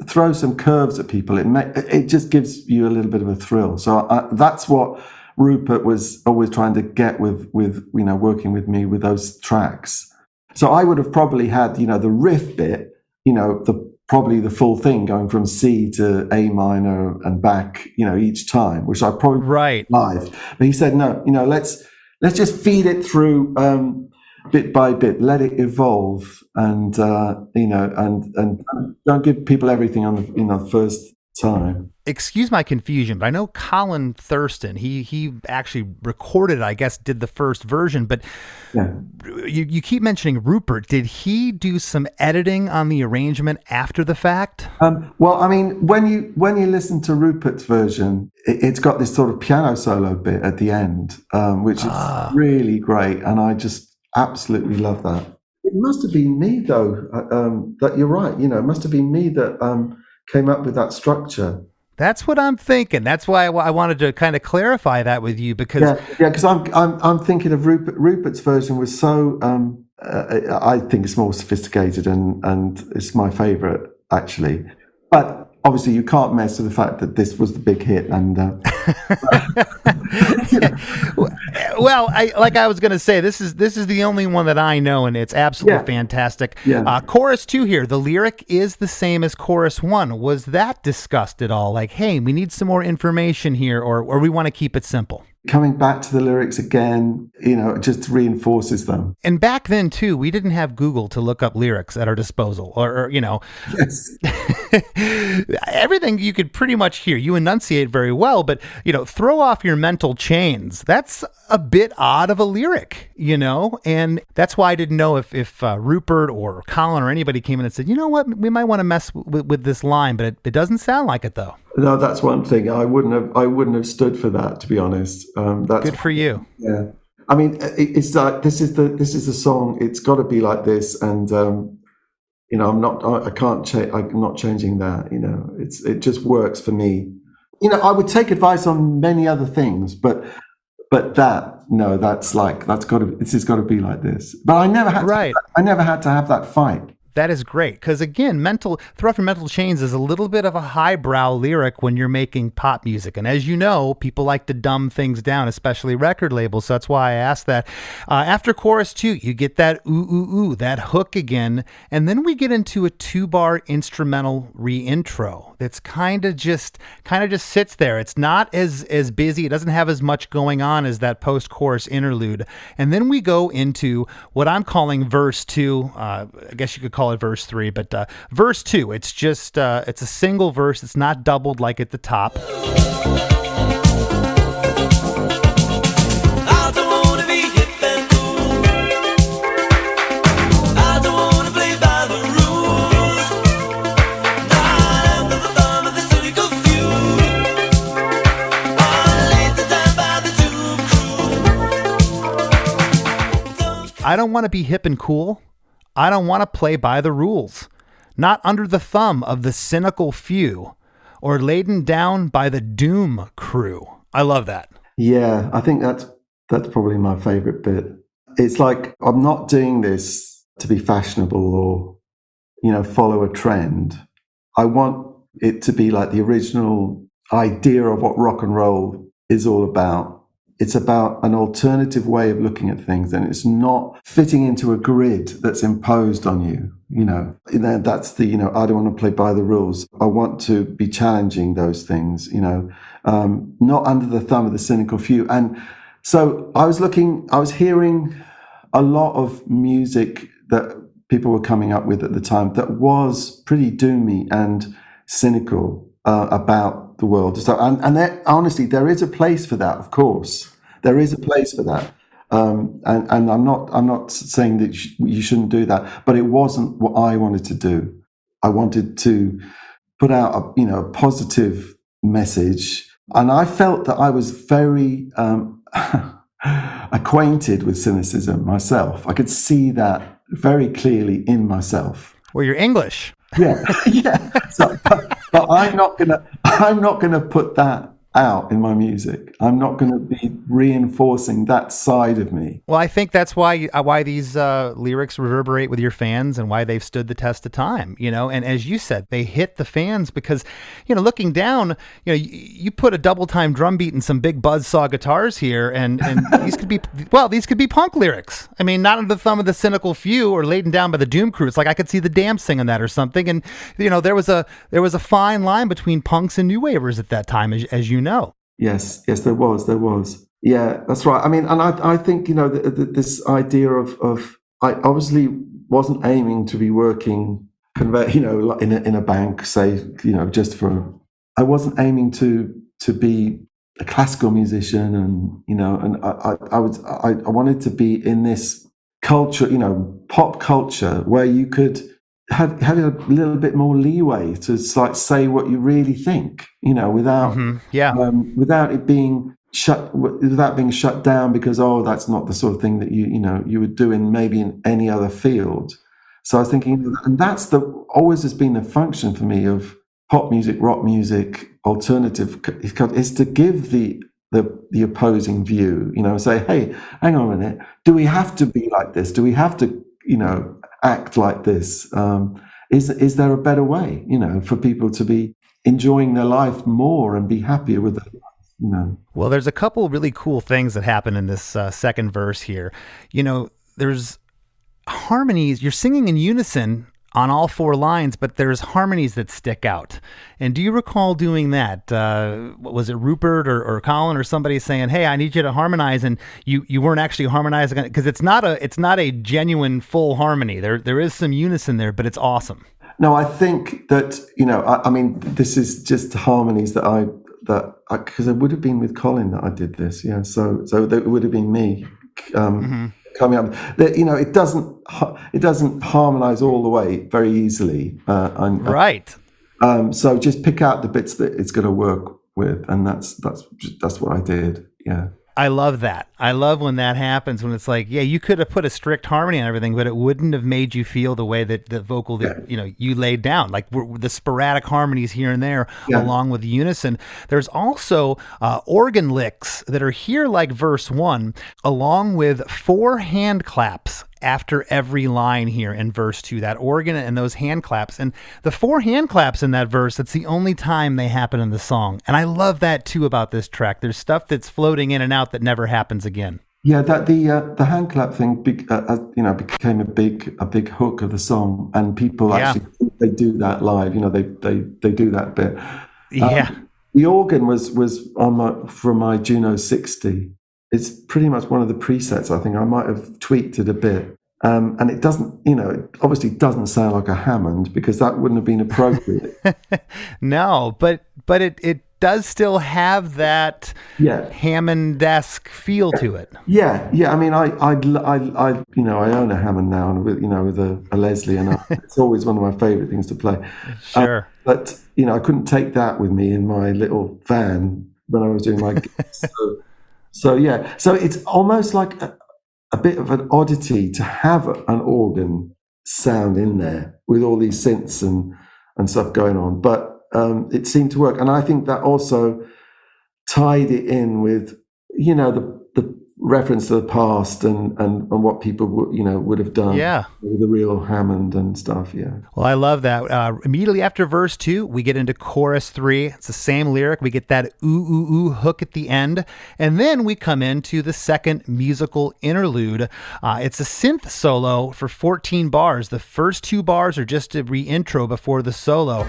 throw some curves at people, it just gives you a little bit of a thrill. So that's what Rupert was always trying to get with working with me with those tracks. So I would have probably had, the riff bit, probably the full thing going from C to A minor and back, each time, which I probably live. But he said, no, let's just feed it through bit by bit, let it evolve, and and don't give people everything on the first time. Excuse my confusion, but I know Colin Thurston, he actually recorded, I guess, did the first version, but yeah. You keep mentioning Rupert. Did he do some editing on the arrangement after the fact? Well, I mean, when you listen to Rupert's version, it's got this sort of piano solo bit at the end, which is really great, and I just absolutely love that. It must have been me, though, that you're right, it must have been me that came up with that structure. That's what I'm thinking. That's why I wanted to kind of clarify that with you, because because I'm thinking of Rupert's version was so I think it's more sophisticated and it's my favorite, actually. But obviously you can't mess with the fact that this was the big hit, and well, I was going to say, this is the only one that I know, and it's absolutely fantastic. Yeah. Chorus 2 here, the lyric is the same as chorus 1. Was that discussed at all? Like, hey, we need some more information here, or we want to keep it simple? Coming back to the lyrics again, just reinforces them. And back then too, we didn't have Google to look up lyrics at our disposal, or Yes. everything you could pretty much hear. You enunciate very well, but throw off your mental chains. That's a bit odd of a lyric, and that's why I didn't know if Rupert or Colin or anybody came in and said, you know what, we might want to mess with this line, but it doesn't sound like it though. No, that's one thing. I wouldn't have stood for that, to be honest. That's good for you. Yeah, I mean, it's like this is the song. It's got to be like this, and I'm not changing that. It just works for me. I would take advice on many other things, but But that's got to, this has got to be like this. But I never had to have that fight. That is great. Because again, Throw Off Your Mental Chains is a little bit of a highbrow lyric when you're making pop music. And as you know, people like to dumb things down, especially record labels. So that's why I asked that. After chorus 2, you get that ooh, ooh, ooh, that hook again. And then we get into a 2-bar instrumental re-intro that's kind of just sits there. It's not as busy. It doesn't have as much going on as that post-chorus interlude. And then we go into what I'm calling verse 2. I guess you could call it verse 3, but verse 2, it's just it's a single verse. It's not doubled like at the top. I don't want to be hip and cool. I don't want to play by the rules. Not under the thumb of the cynical few or laden down by the doom crew. I love that. Yeah, I think that's probably my favorite bit. It's like, I'm not doing this to be fashionable or, follow a trend. I want it to be like the original idea of what rock and roll is all about. It's about an alternative way of looking at things, and it's not fitting into a grid that's imposed on you. That's the, I don't want to play by the rules. I want to be challenging those things, not under the thumb of the cynical few. And so I was hearing a lot of music that people were coming up with at the time that was pretty doomy and cynical about the world. So, and there, honestly, there is a place for that. Of course, there is a place for that. And I'm not saying that you shouldn't do that, but it wasn't what I wanted to do. I wanted to put out a positive message, and I felt that I was very acquainted with cynicism myself. I could see that very clearly in myself. Well, you're English. Yeah, yeah. So, but I'm not gonna put that out in my music. I'm not going to be reinforcing that side of me. Well, I think that's why these lyrics reverberate with your fans and why they've stood the test of time, and as you said, they hit the fans because, looking down, you put a double time drum beat and some big buzzsaw guitars here and these could be punk lyrics. I mean, not under the thumb of the cynical few or laden down by the doom crew. It's like I could see the Damned singing that or something. And, there was a fine line between punks and new wavers at that time, as you know. Yes, there was. Yeah, that's right. I mean, and I think, this idea of I obviously wasn't aiming to be working, in a bank, say, I wasn't aiming to be a classical musician and I wanted to be in this culture, pop culture where you could had a little bit more leeway to say what you really think, without without it being shut down because that's not the sort of thing that you would do maybe in any other field. So I was thinking, and that's always has been the function for me of pop music, rock music, alternative, is to give the opposing view, say, hey, hang on a minute, do we have to be like this? Do we have to act like this? Is there a better way, for people to be enjoying their life more and be happier with their life, Well, there's a couple really cool things that happen in this second verse here. There's harmonies. You're singing in unison on all 4 lines, but there's harmonies that stick out. And do you recall doing that? Was it Rupert or Colin or somebody saying, hey, I need you to harmonize, and you weren't actually harmonizing because it's not a genuine full harmony. There is some unison there, but it's awesome. No, I think that, I mean, this is just harmonies that because it would have been with Colin that I did this. Yeah. So that it would have been me. Coming up, it doesn't harmonize all the way very easily. Right. So just pick out the bits that it's going to work with, and that's what I did. Yeah. I love that. I love when that happens, when it's like, yeah, you could have put a strict harmony on everything, but it wouldn't have made you feel the way that the vocal that you laid down, like the sporadic harmonies here and there, along with unison. There's also organ licks that are here like verse 1, along with 4 hand claps after every line here in verse 2, that organ and those hand claps. And the 4 hand claps in that verse, that's the only time they happen in the song. And I love that too about this track. There's stuff that's floating in and out that never happens again. Yeah, that the hand clap thing, became a big hook of the song, and people actually they do that live. They do that bit. Yeah, the organ was on from my Juno 60. It's pretty much one of the presets. I think I might have tweaked it a bit, and it doesn't. It obviously doesn't sound like a Hammond, because that wouldn't have been appropriate. No, but it does still have that Hammond-esque feel to it. Yeah. I mean, I own a Hammond now, and with a Leslie, and it's always one of my favorite things to play. Sure. But I couldn't take that with me in my little van when I was doing my gigs. So it's almost like a bit of an oddity to have an organ sound in there with all these synths and stuff going on, but it seemed to work. And I think that also tied it in with the reference to the past and what people would have done with the real Hammond and stuff. Well, I love that. Immediately after verse 2, we get into chorus 3. It's the same lyric. We get that ooh ooh ooh hook at the end, and then we come into the second musical interlude. It's a synth solo for 14 bars. The first 2 bars are just a re-intro before the solo.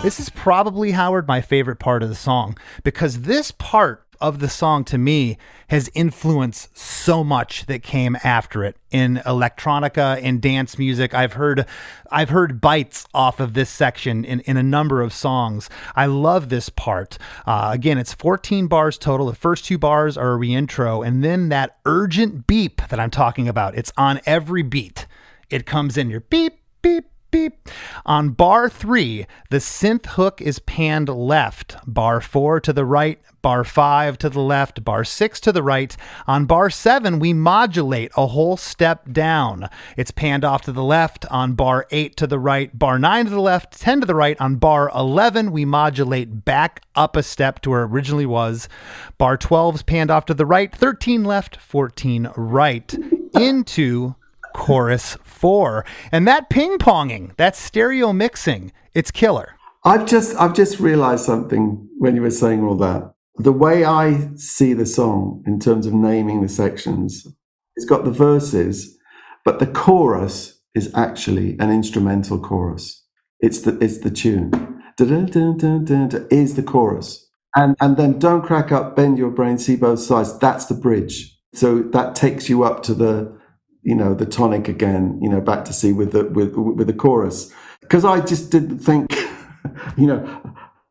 This is probably, Howard, my favorite part of the song, because this part of the song to me has influenced so much that came after it in electronica, in dance music. I've heard bites off of this section in a number of songs. I love this part. Again, it's 14 bars total. The first 2 bars are a reintro, and then that urgent beep that I'm talking about, it's on every beat. It comes in your beep, beep, beep. On bar 3, the synth hook is panned left. Bar 4 to the right, bar 5 to the left, bar 6 to the right. On bar 7, we modulate a whole step down. It's panned off to the left. On bar 8 to the right, bar 9 to the left, 10 to the right. On bar 11, we modulate back up a step to where it originally was. Bar 12 is panned off to the right, 13 left, 14 right, into chorus 4. And that ping-ponging, that stereo mixing, it's killer. I've just realized something when you were saying all that. The way I see the song in terms of naming the sections, it's got the verses, but the chorus is actually an instrumental chorus. It's the tune. Da-da-da-da-da-da is the chorus. And then Don't Crack Up, Bend Your Brain, See Both Sides, that's the bridge. So that takes you up to the tonic again, back to C with the chorus. Because I just didn't think,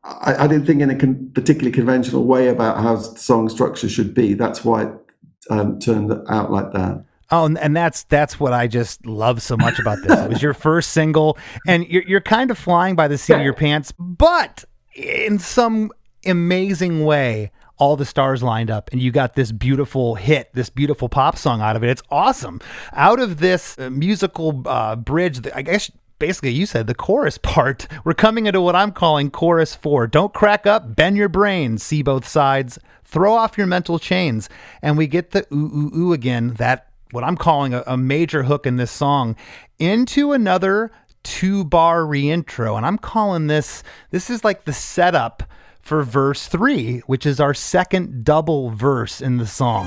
I didn't think in a particularly conventional way about how song structure should be. That's why it turned out like that. Oh, and that's what I just love so much about this. It was your first single, and you're kind of flying by the seat of your pants, but in some amazing way, all the stars lined up and you got this beautiful hit, this beautiful pop song out of it. It's awesome. Out of this musical bridge, I guess basically you said the chorus part, we're coming into what I'm calling chorus 4. Don't crack up, bend your brain, see both sides, throw off your mental chains. And we get the ooh, ooh, ooh again, that what I'm calling a major hook in this song, into another 2-bar reintro. And I'm calling this is like the setup for verse 3, which is our second double verse in the song.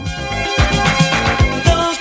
Don't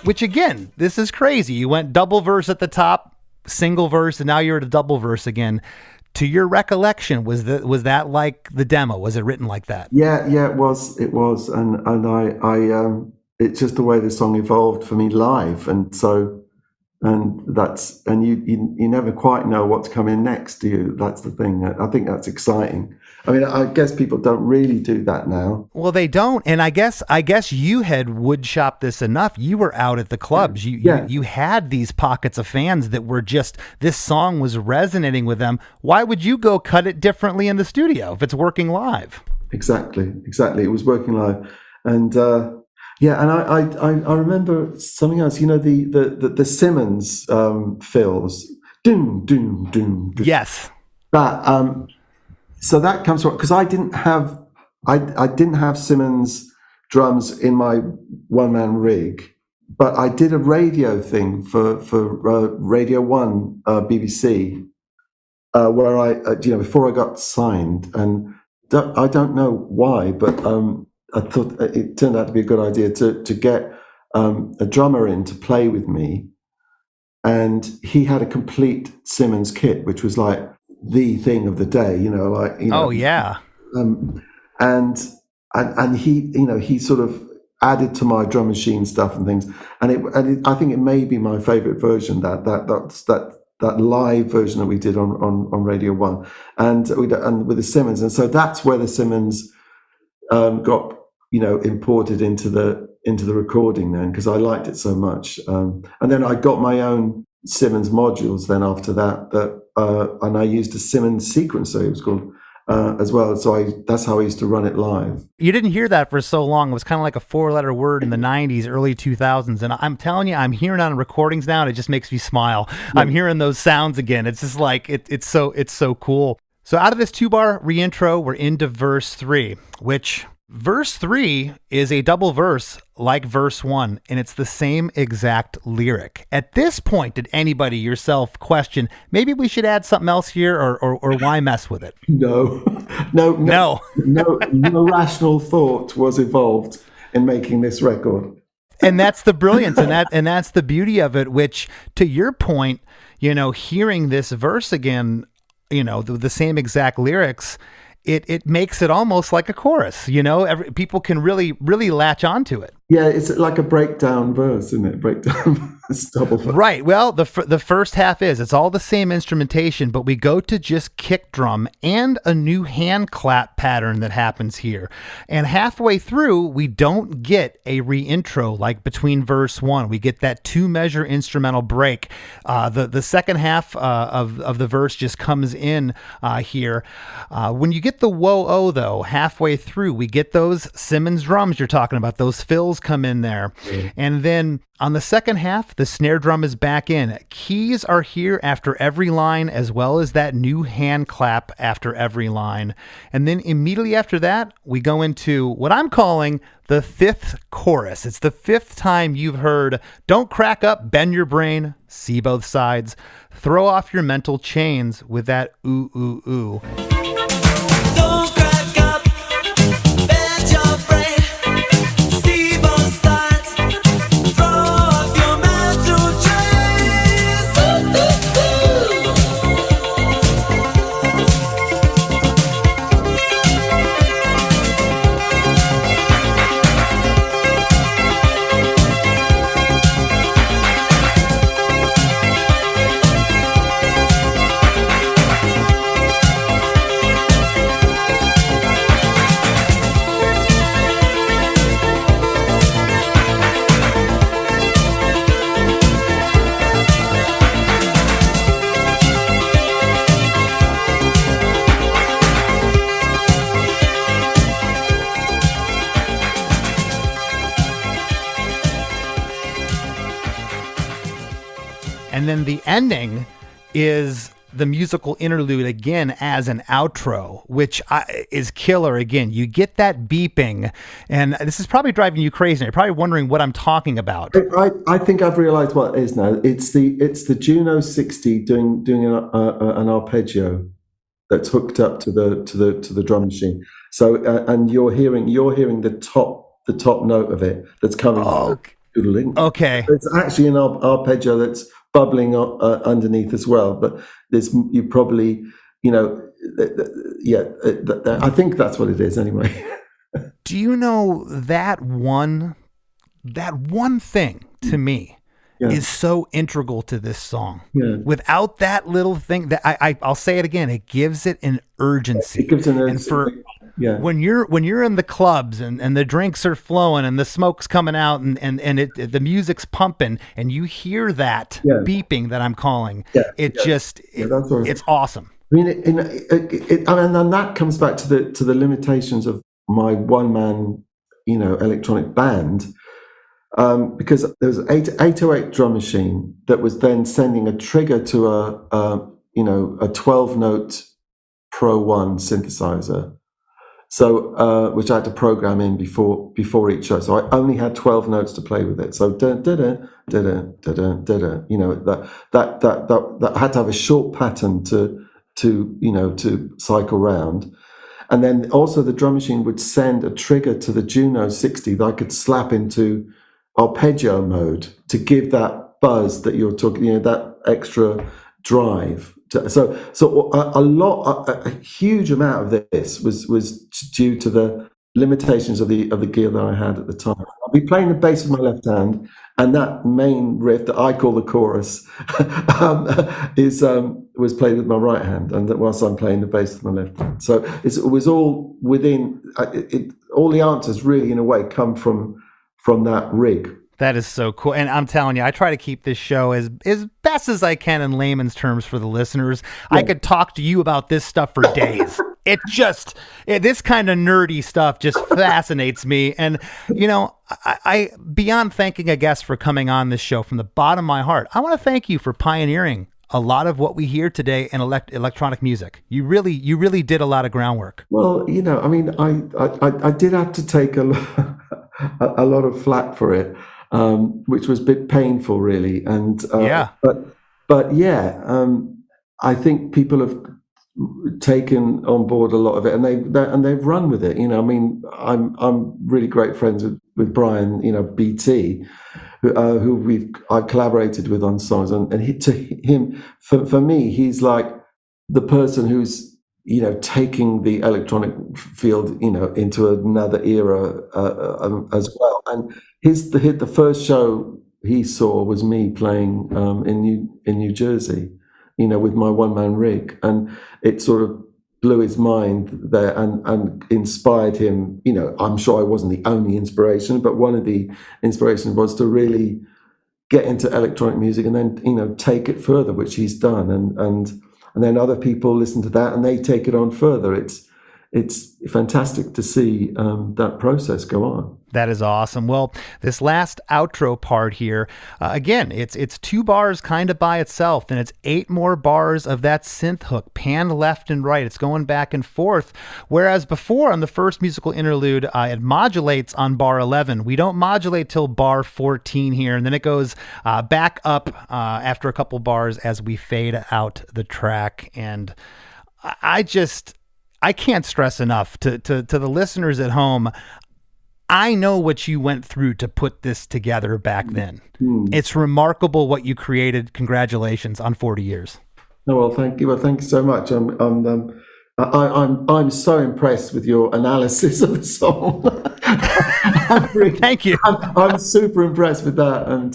Which again, this is crazy. You went double verse at the top, single verse, and now you're at a double verse again. To your recollection, was that like the demo? Was it written like that? Yeah, it was, and I it's just the way the song evolved for me live, and you never quite know what's coming next, do you? That's the thing. I think that's exciting. I mean, I guess people don't really do that now. Well, they don't, and I guess you had woodshop this enough. You were out at the clubs. You had these pockets of fans that were just, this song was resonating with them. Why would you go cut it differently in the studio if it's working live? Exactly. It was working live, and and I remember something else. You know, the Simmons fills, doom doom doom. Yes. That so that comes from, because I didn't have Simmons drums in my one-man rig, but I did a radio thing for Radio 1 BBC where I before I got signed, and I don't know why, but I thought it turned out to be a good idea to get a drummer in to play with me, and he had a complete Simmons kit, which was like the thing of the day, Oh yeah. And he sort of added to my drum machine stuff and things, and I think it may be my favorite version, that live version that we did on Radio 1 and with the Simmons, and so that's where the Simmons got imported into the recording then, because I liked it so much, and then I got my own Simmons modules then after that and I used a Simmons sequencer, it was called, as well. So that's how I used to run it live. You didn't hear that for so long. It was kind of like a 4-letter word in the 90s, early 2000s. And I'm telling you, I'm hearing it on recordings now, and it just makes me smile. Yeah. I'm hearing those sounds again. It's just like, it's so cool. So out of this 2-bar reintro, we're into verse 3, which verse 3 is a double verse like verse 1, and it's the same exact lyric. At this point, did anybody, yourself, question, maybe we should add something else here, or why mess with it? No rational thought was involved in making this record. And that's the brilliance, and that's the beauty of it, which, to your point, hearing this verse again, the same exact lyrics, it makes it almost like a chorus. People can really latch onto it. Yeah, it's like a breakdown verse, isn't it? Breakdown double verse. Right. Well, the first half it's all the same instrumentation, but we go to just kick drum and a new hand clap pattern that happens here. And halfway through, we don't get a reintro like between verse 1. We get that 2-measure instrumental break. The second half of the verse just comes in here. When you get the whoa-oh, though, halfway through, we get those Simmons drums you're talking about, those fills come in there. Mm. And then on the second half, the snare drum is back in. Keys are here after every line, as well as that new hand clap after every line. And then immediately after that, we go into what I'm calling the 5th chorus. It's the 5th time you've heard, don't crack up, bend your brain, see both sides, throw off your mental chains with that ooh, ooh, ooh. And then the ending is the musical interlude again as an outro, which is killer again. You get that beeping, and this is probably driving you crazy. You're probably wondering what I'm talking about. I think I've realized what it is now. It's the Juno 60 doing an arpeggio that's hooked up to the drum machine. So and you're hearing the top note of it that's coming doodling. Okay. It's actually an arpeggio that's bubbling underneath as well. But you probably, I think that's what it is anyway. Do you know that one thing to me is so integral to this song? Yeah. Without that little thing, that I'll say it again, it gives it an urgency. It gives an urgency. And when you're in the clubs and the drinks are flowing and the smoke's coming out and the music's pumping and you hear that beeping that I'm calling, it's awesome. I mean, and that comes back to the limitations of my one-man, electronic band, because there was an 808 drum machine that was then sending a trigger to a 12-note Pro One synthesizer, so which I had to program in before each show. So I only had 12 notes to play with it. So that I had to have a short pattern to cycle round. And then also the drum machine would send a trigger to the Juno 60 that I could slap into arpeggio mode to give that buzz that you're talking, that extra drive. So a huge amount of this was due to the limitations of the gear that I had at the time. I'll be playing the bass with my left hand, and that main riff that I call the chorus was played with my right hand, and whilst I'm playing the bass with my left hand. So it was all within all the answers really in a way come from that rig. That is so cool. And I'm telling you, I try to keep this show as best as I can in layman's terms for the listeners. Yeah. I could talk to you about this stuff for days. This kind of nerdy stuff just fascinates me. And, I beyond thanking a guest for coming on this show from the bottom of my heart, I want to thank you for pioneering a lot of what we hear today in electronic music. You really did a lot of groundwork. Well, I did have to take a lot of flack for it. Which was a bit painful, really, and I think people have taken on board a lot of it, and they've run with it. I'm really great friends with Brian, BT, who I've collaborated with on songs, and for me, he's like the person who's taking the electronic field, into another era as well. And the first show he saw was me playing in New Jersey, with my one-man rig, and it sort of blew his mind there and inspired him. I'm sure I wasn't the only inspiration, but one of the inspirations was to really get into electronic music and then take it further, which he's done, and then other people listen to that and they take it on further. It's fantastic to see that process go on. That is awesome. Well, this last outro part here, again, it's 2 bars kind of by itself, and it's 8 more bars of that synth hook, panned left and right. It's going back and forth. Whereas before on the first musical interlude, it modulates on bar 11. We don't modulate till bar 14 here, and then it goes back up after a couple bars as we fade out the track. And I can't stress enough to the listeners at home, I know what you went through to put this together back then. It's remarkable what you created. Congratulations on 40 years. Oh, well, thank you. Well, thank you so much. I'm so impressed with your analysis of the song. Thank you. I'm super impressed with that. And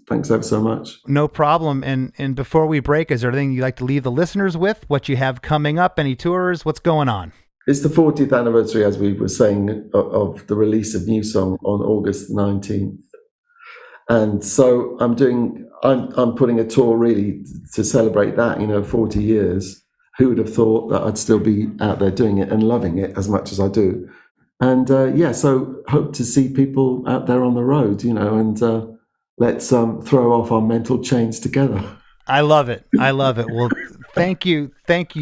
thanks ever so much. No problem. And before we break, is there anything you'd like to leave the listeners with? What you have coming up? Any tours? What's going on? It's the 40th anniversary, as we were saying, of the release of New Song on August 19th. And so I'm putting a tour really to celebrate that, 40 years. Who would have thought that I'd still be out there doing it and loving it as much as I do? And so hope to see people out there on the road, and let's throw off our mental chains together. I love it. Well, thank you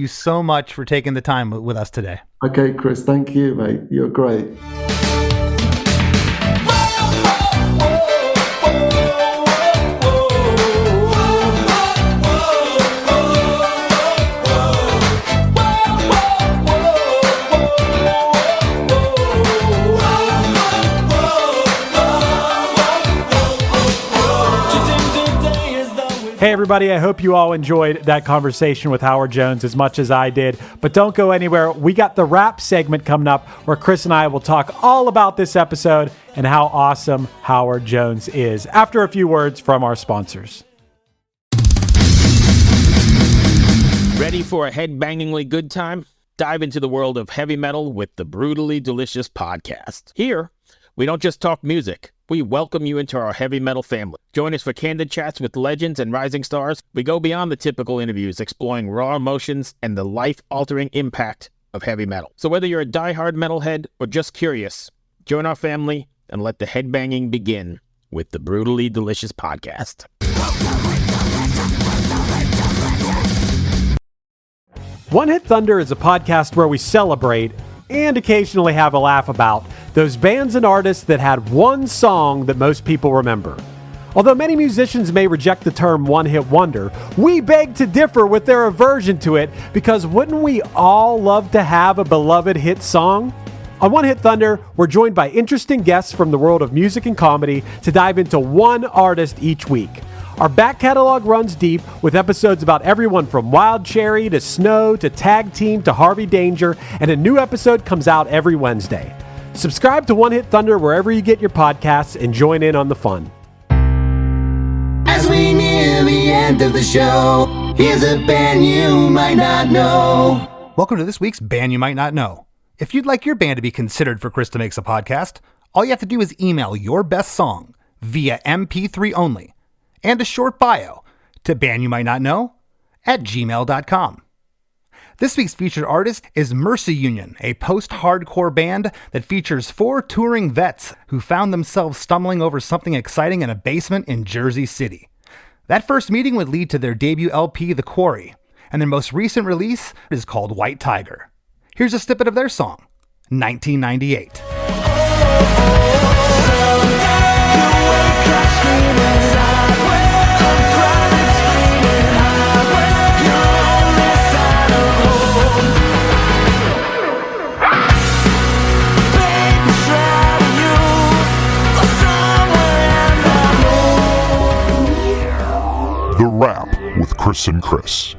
so much for taking the time with us today. Okay, Chris, thank you, mate. You're great. Hey, everybody, I hope you all enjoyed that conversation with Howard Jones as much as I did. But don't go anywhere. We got the rap segment coming up where Chris and I will talk all about this episode and how awesome Howard Jones is after a few words from our sponsors. Ready for a head-bangingly good time? Dive into the world of heavy metal with the Brutally Delicious podcast. Here, we don't just talk music. We welcome you into our heavy metal family. Join us for candid chats with legends and rising stars. We go beyond the typical interviews, exploring raw emotions and the life-altering impact of heavy metal. So whether you're a diehard metalhead or just curious, join our family and let the headbanging begin with the Brutally Delicious podcast. One Hit Thunder is a podcast where we celebrate and occasionally have a laugh about those bands and artists that had one song that most people remember. Although many musicians may reject the term one-hit wonder, we beg to differ with their aversion to it, because wouldn't we all love to have a beloved hit song? On One Hit Thunder, we're joined by interesting guests from the world of music and comedy to dive into one artist each week. Our back catalog runs deep with episodes about everyone from Wild Cherry to Snow to Tag Team to Harvey Danger, and a new episode comes out every Wednesday. Subscribe to One Hit Thunder wherever you get your podcasts and join in on the fun. As we near the end of the show, here's a band you might not know. Welcome to this week's Band You Might Not Know. If you'd like your band to be considered for Chris DeMakes a Podcast, all you have to do is email your best song via MP3 only and a short bio to bandyoumighttnotknow@gmail.com. This week's featured artist is Mercy Union, a post-hardcore band that features 4 touring vets who found themselves stumbling over something exciting in a basement in Jersey City. That first meeting would lead to their debut LP, The Quarry, and their most recent release is called White Tiger. Here's a snippet of their song, 1998. The Rap with Chris and Chris.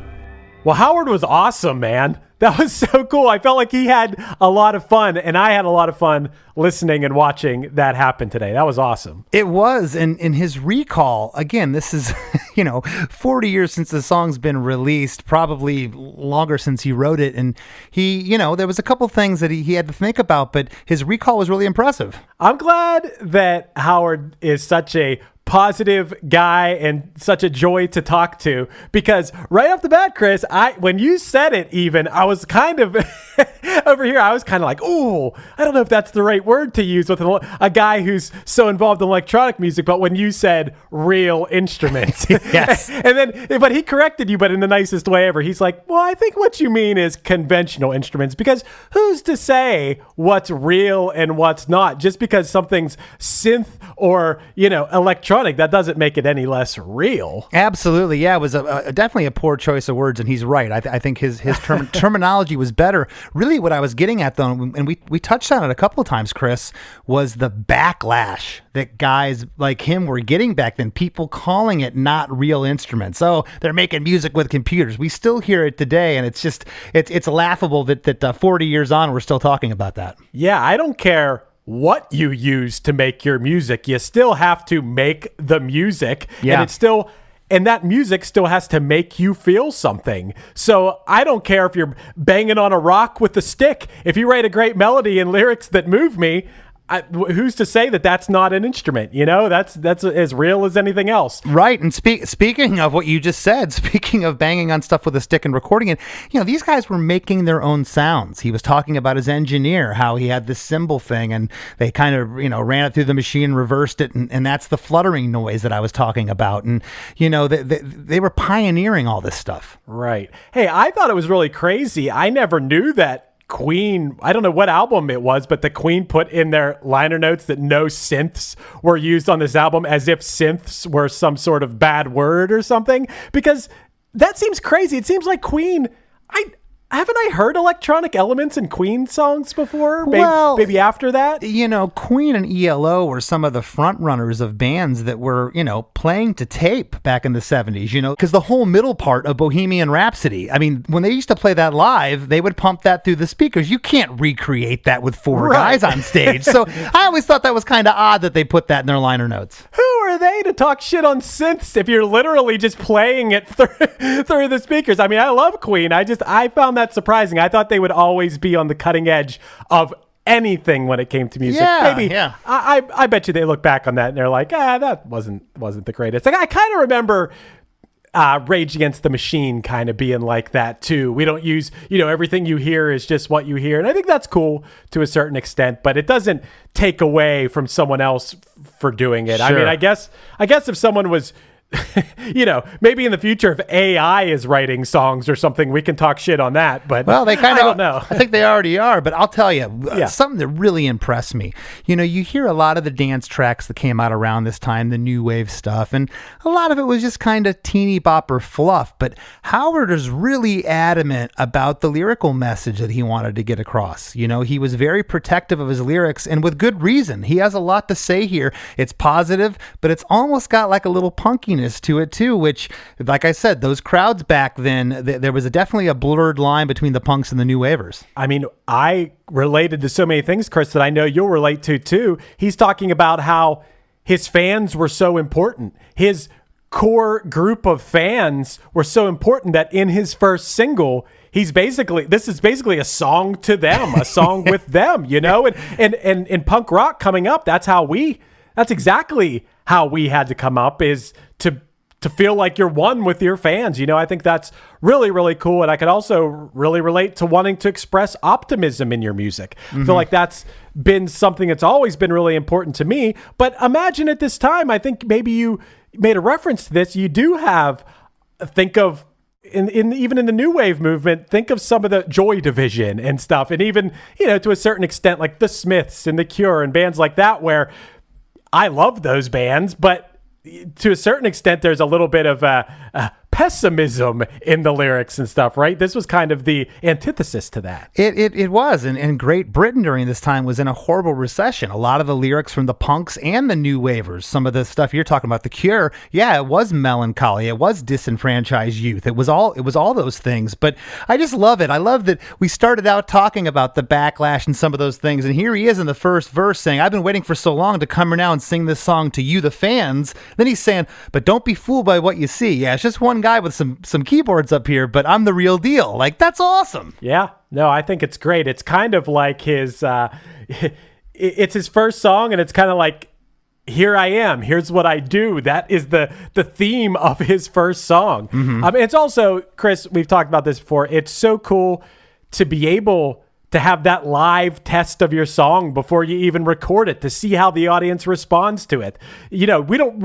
Well, Howard was awesome, man. That was so cool. I felt like he had a lot of fun, and I had a lot of fun listening and watching that happen today. That was awesome. It was, and in his recall, again, this is, 40 years since the song's been released, probably longer since he wrote it, and he, there was a couple things that he had to think about, but his recall was really impressive. I'm glad that Howard is such a positive guy and such a joy to talk to, because right off the bat, Chris, when you said it, even I was kind of over here, I was kind of like, oh, I don't know if that's the right word to use with a guy who's so involved in electronic music. But when you said real instruments, yes, but he corrected you, but in the nicest way ever. He's like, well, I think what you mean is conventional instruments, because who's to say what's real and what's not? Just because something's synth or electronic, that doesn't make it any less real. Absolutely. Yeah, it was definitely a poor choice of words, and he's right. I think his terminology was better. Really what I was getting at, though, and we touched on it a couple of times, Chris, was the backlash that guys like him were getting back then, people calling it not real instruments. Oh, they're making music with computers. We still hear it today, and it's laughable that 40 years on we're still talking about that. Yeah, I don't care what you use to make your music. You still have to make the music, and that music still has to make you feel something. So I don't care if you're banging on a rock with a stick. If you write a great melody and lyrics that move me, who's to say that that's not an instrument? That's as real as anything else. Right. And speaking of what you just said, speaking of banging on stuff with a stick and recording it, these guys were making their own sounds. He was talking about his engineer, how he had this cymbal thing, and they kind of, ran it through the machine, reversed it, and that's the fluttering noise that I was talking about. And, they were pioneering all this stuff. Right. Hey, I thought it was really crazy. I never knew that Queen, I don't know what album it was, but the Queen put in their liner notes that no synths were used on this album, as if synths were some sort of bad word or something, because that seems crazy. It seems like Queen, haven't I heard electronic elements in Queen songs before? Well, maybe after that? You know, Queen and ELO were some of the front runners of bands that were, you know, playing to tape back in the 70s, you know, because the whole middle part of Bohemian Rhapsody, I mean, when they used to play that live, they would pump that through the speakers. You can't recreate that with four guys on stage. So I always thought that was kind of odd that they put that in their liner notes. Who are they to talk shit on synths if you're literally just playing it through the speakers? I mean, I love Queen. I found that surprising. I thought they would always be on the cutting edge of anything when it came to music. Yeah. I bet you they look back on that and they're like, that wasn't the greatest. Like, I kind of remember Rage Against the Machine kind of being like that too. We don't use, you know, everything you hear is just what you hear. And I think that's cool to a certain extent, but it doesn't take away from someone else for doing it. Sure. I mean, I guess if someone was, you know, maybe in the future, if AI is writing songs or something, we can talk shit on that. But well, they kind of, I don't know. I think they already are. But I'll tell you, something that really impressed me. You know, you hear a lot of the dance tracks that came out around this time, the new wave stuff, and a lot of it was just kind of teeny bopper fluff. But Howard is really adamant about the lyrical message that he wanted to get across. You know, he was very protective of his lyrics, and with good reason. He has a lot to say here. It's positive, but it's almost got like a little punkiness to it too, which, like I said, those crowds back then, there was definitely a blurred line between the punks and the new wavers. I mean, I related to so many things, Chris, that I know you'll relate to too. He's talking about how his fans were so important. His core group of fans were so important that in his first single, this is basically a song to them, a song with them, you know, and in punk rock coming up, that's exactly how we had to come up, is to feel like you're one with your fans. You know, I think that's really, really cool. And I could also really relate to wanting to express optimism in your music. I feel like that's been something that's always been really important to me. But imagine at this time, I think maybe you made a reference to this. You do think of, even in the new wave movement, think of some of the Joy Division and stuff. And even, you know, to a certain extent, like the Smiths and the Cure and bands like that, where I love those bands, but to a certain extent, there's a little bit of pessimism in the lyrics and stuff, right? This was kind of the antithesis to that. It was. And Great Britain during this time was in a horrible recession. A lot of the lyrics from the punks and the new wavers, some of the stuff you're talking about, the Cure, it was melancholy. It was disenfranchised youth. It was all those things. But I just love it. I love that we started out talking about the backlash and some of those things. And here he is in the first verse saying, I've been waiting for so long to come here now and sing this song to you, the fans. Then he's saying, but don't be fooled by what you see. Yeah, it's just one guy with some keyboards up here, but I'm the real deal. Like, that's awesome. Yeah, no, I think it's great. It's kind of like his it's his first song, and it's kind of like, here I am, here's what I do. That is the theme of his first song. It's also, Chris, we've talked about this before, it's so cool to be able to have that live test of your song before you even record it, to see how the audience responds to it. You know, we don't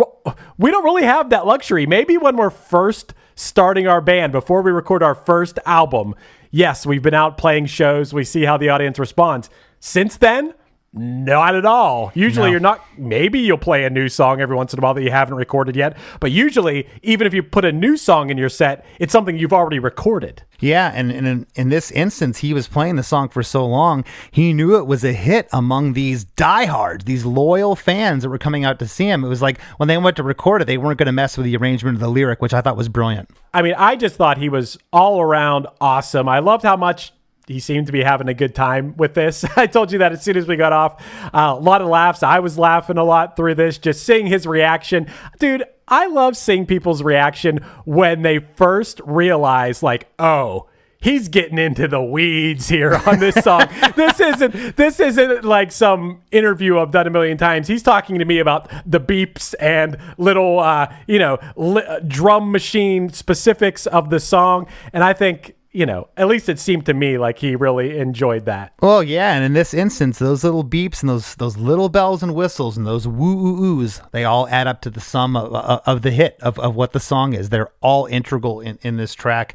really have that luxury. Maybe when we're first starting our band, before we record our first album, yes, we've been out playing shows, we see how the audience responds. Since then, not at all. Usually you're not, maybe you'll play a new song every once in a while that you haven't recorded yet, but usually, even if you put a new song in your set, it's something you've already recorded. Yeah, and in this instance, he was playing the song for so long, he knew it was a hit among these diehards, these loyal fans that were coming out to see him. It was like, when they went to record it, they weren't going to mess with the arrangement of the lyric, which I thought was brilliant. I mean, I just thought he was all around awesome. I loved how much he seemed to be having a good time with this. I told you that as soon as we got off. A lot of laughs. I was laughing a lot through this, just seeing his reaction. Dude, I love seeing people's reaction when they first realize, like, oh, he's getting into the weeds here on this song. This isn't like some interview I've done a million times. He's talking to me about the beeps and little, drum machine specifics of the song. And I think, you know, at least it seemed to me like he really enjoyed that. Well, yeah, and in this instance, those little beeps and those little bells and whistles and those woo-oo-oos, they all add up to the sum of the hit of what the song is. They're all integral in this track.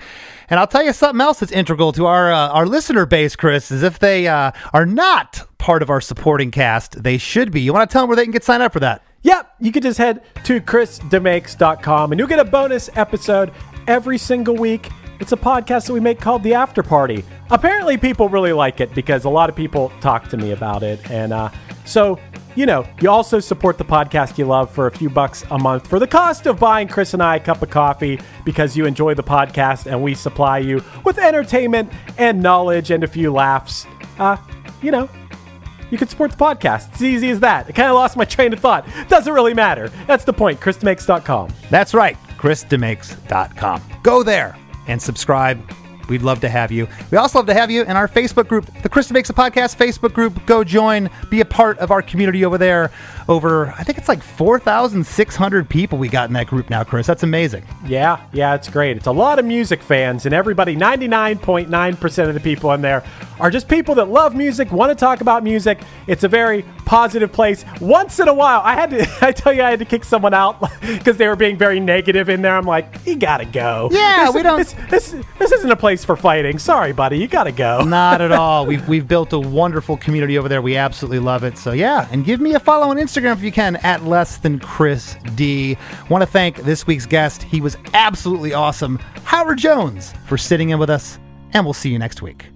And I'll tell you something else that's integral to our listener base, Chris, is if they are not part of our supporting cast, they should be. You want to tell them where they can get signed up for that? Yep, you can just head to chrisdemakes.com and you'll get a bonus episode every single week. It's a podcast that we make called The After Party. Apparently people really like it because a lot of people talk to me about it. And so, you know, you also support the podcast you love for a few bucks a month for the cost of buying Chris and I a cup of coffee because you enjoy the podcast and we supply you with entertainment and knowledge and a few laughs. You know, you can support the podcast. It's easy as that. I kind of lost my train of thought. Doesn't really matter. That's the point. ChrisDeMakes.com. That's right, ChrisDeMakes.com. Go there and subscribe. We'd love to have you. We also love to have you in our Facebook group, the Chris Makes a Podcast Facebook group. Go join, be a part of our community over there. Over, I think it's like 4,600 people we got in that group now, Chris. That's amazing. Yeah, it's great. It's a lot of music fans, and everybody, 99.9% of the people in there are just people that love music, want to talk about music. It's a very positive place. Once in a while, I had to kick someone out because they were being very negative in there. I'm like, you gotta go. Yeah, This isn't a place for fighting. Sorry, buddy, you gotta go. Not at all. We've built a wonderful community over there. We absolutely love it. So yeah, and give me a follow on Instagram if you can at @LessThanChrisD. Want to thank this week's guest. He was absolutely awesome, Howard Jones, for sitting in with us, and we'll see you next week.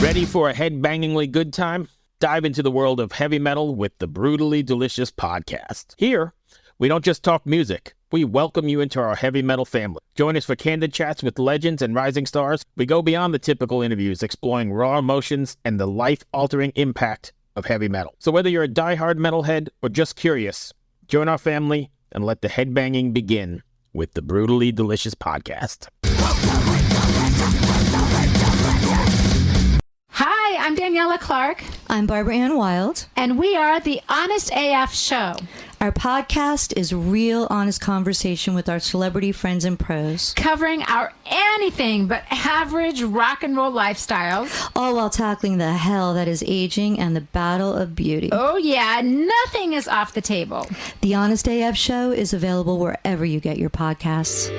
Ready for a head-bangingly good time? Dive into the world of heavy metal with the Brutally Delicious podcast. Here, we don't just talk music. We welcome you into our heavy metal family. Join us for candid chats with legends and rising stars. We go beyond the typical interviews, exploring raw emotions and the life-altering impact of heavy metal. So whether you're a diehard metalhead or just curious, join our family and let the headbanging begin with the Brutally Delicious podcast. Hi, I'm Daniela Clark. I'm Barbara Ann Wild. And we are the Honest AF Show. Our podcast is real, honest conversation with our celebrity friends and pros. Covering our anything but average rock and roll lifestyles. All while tackling the hell that is aging and the battle of beauty. Oh yeah, nothing is off the table. The Honest AF Show is available wherever you get your podcasts.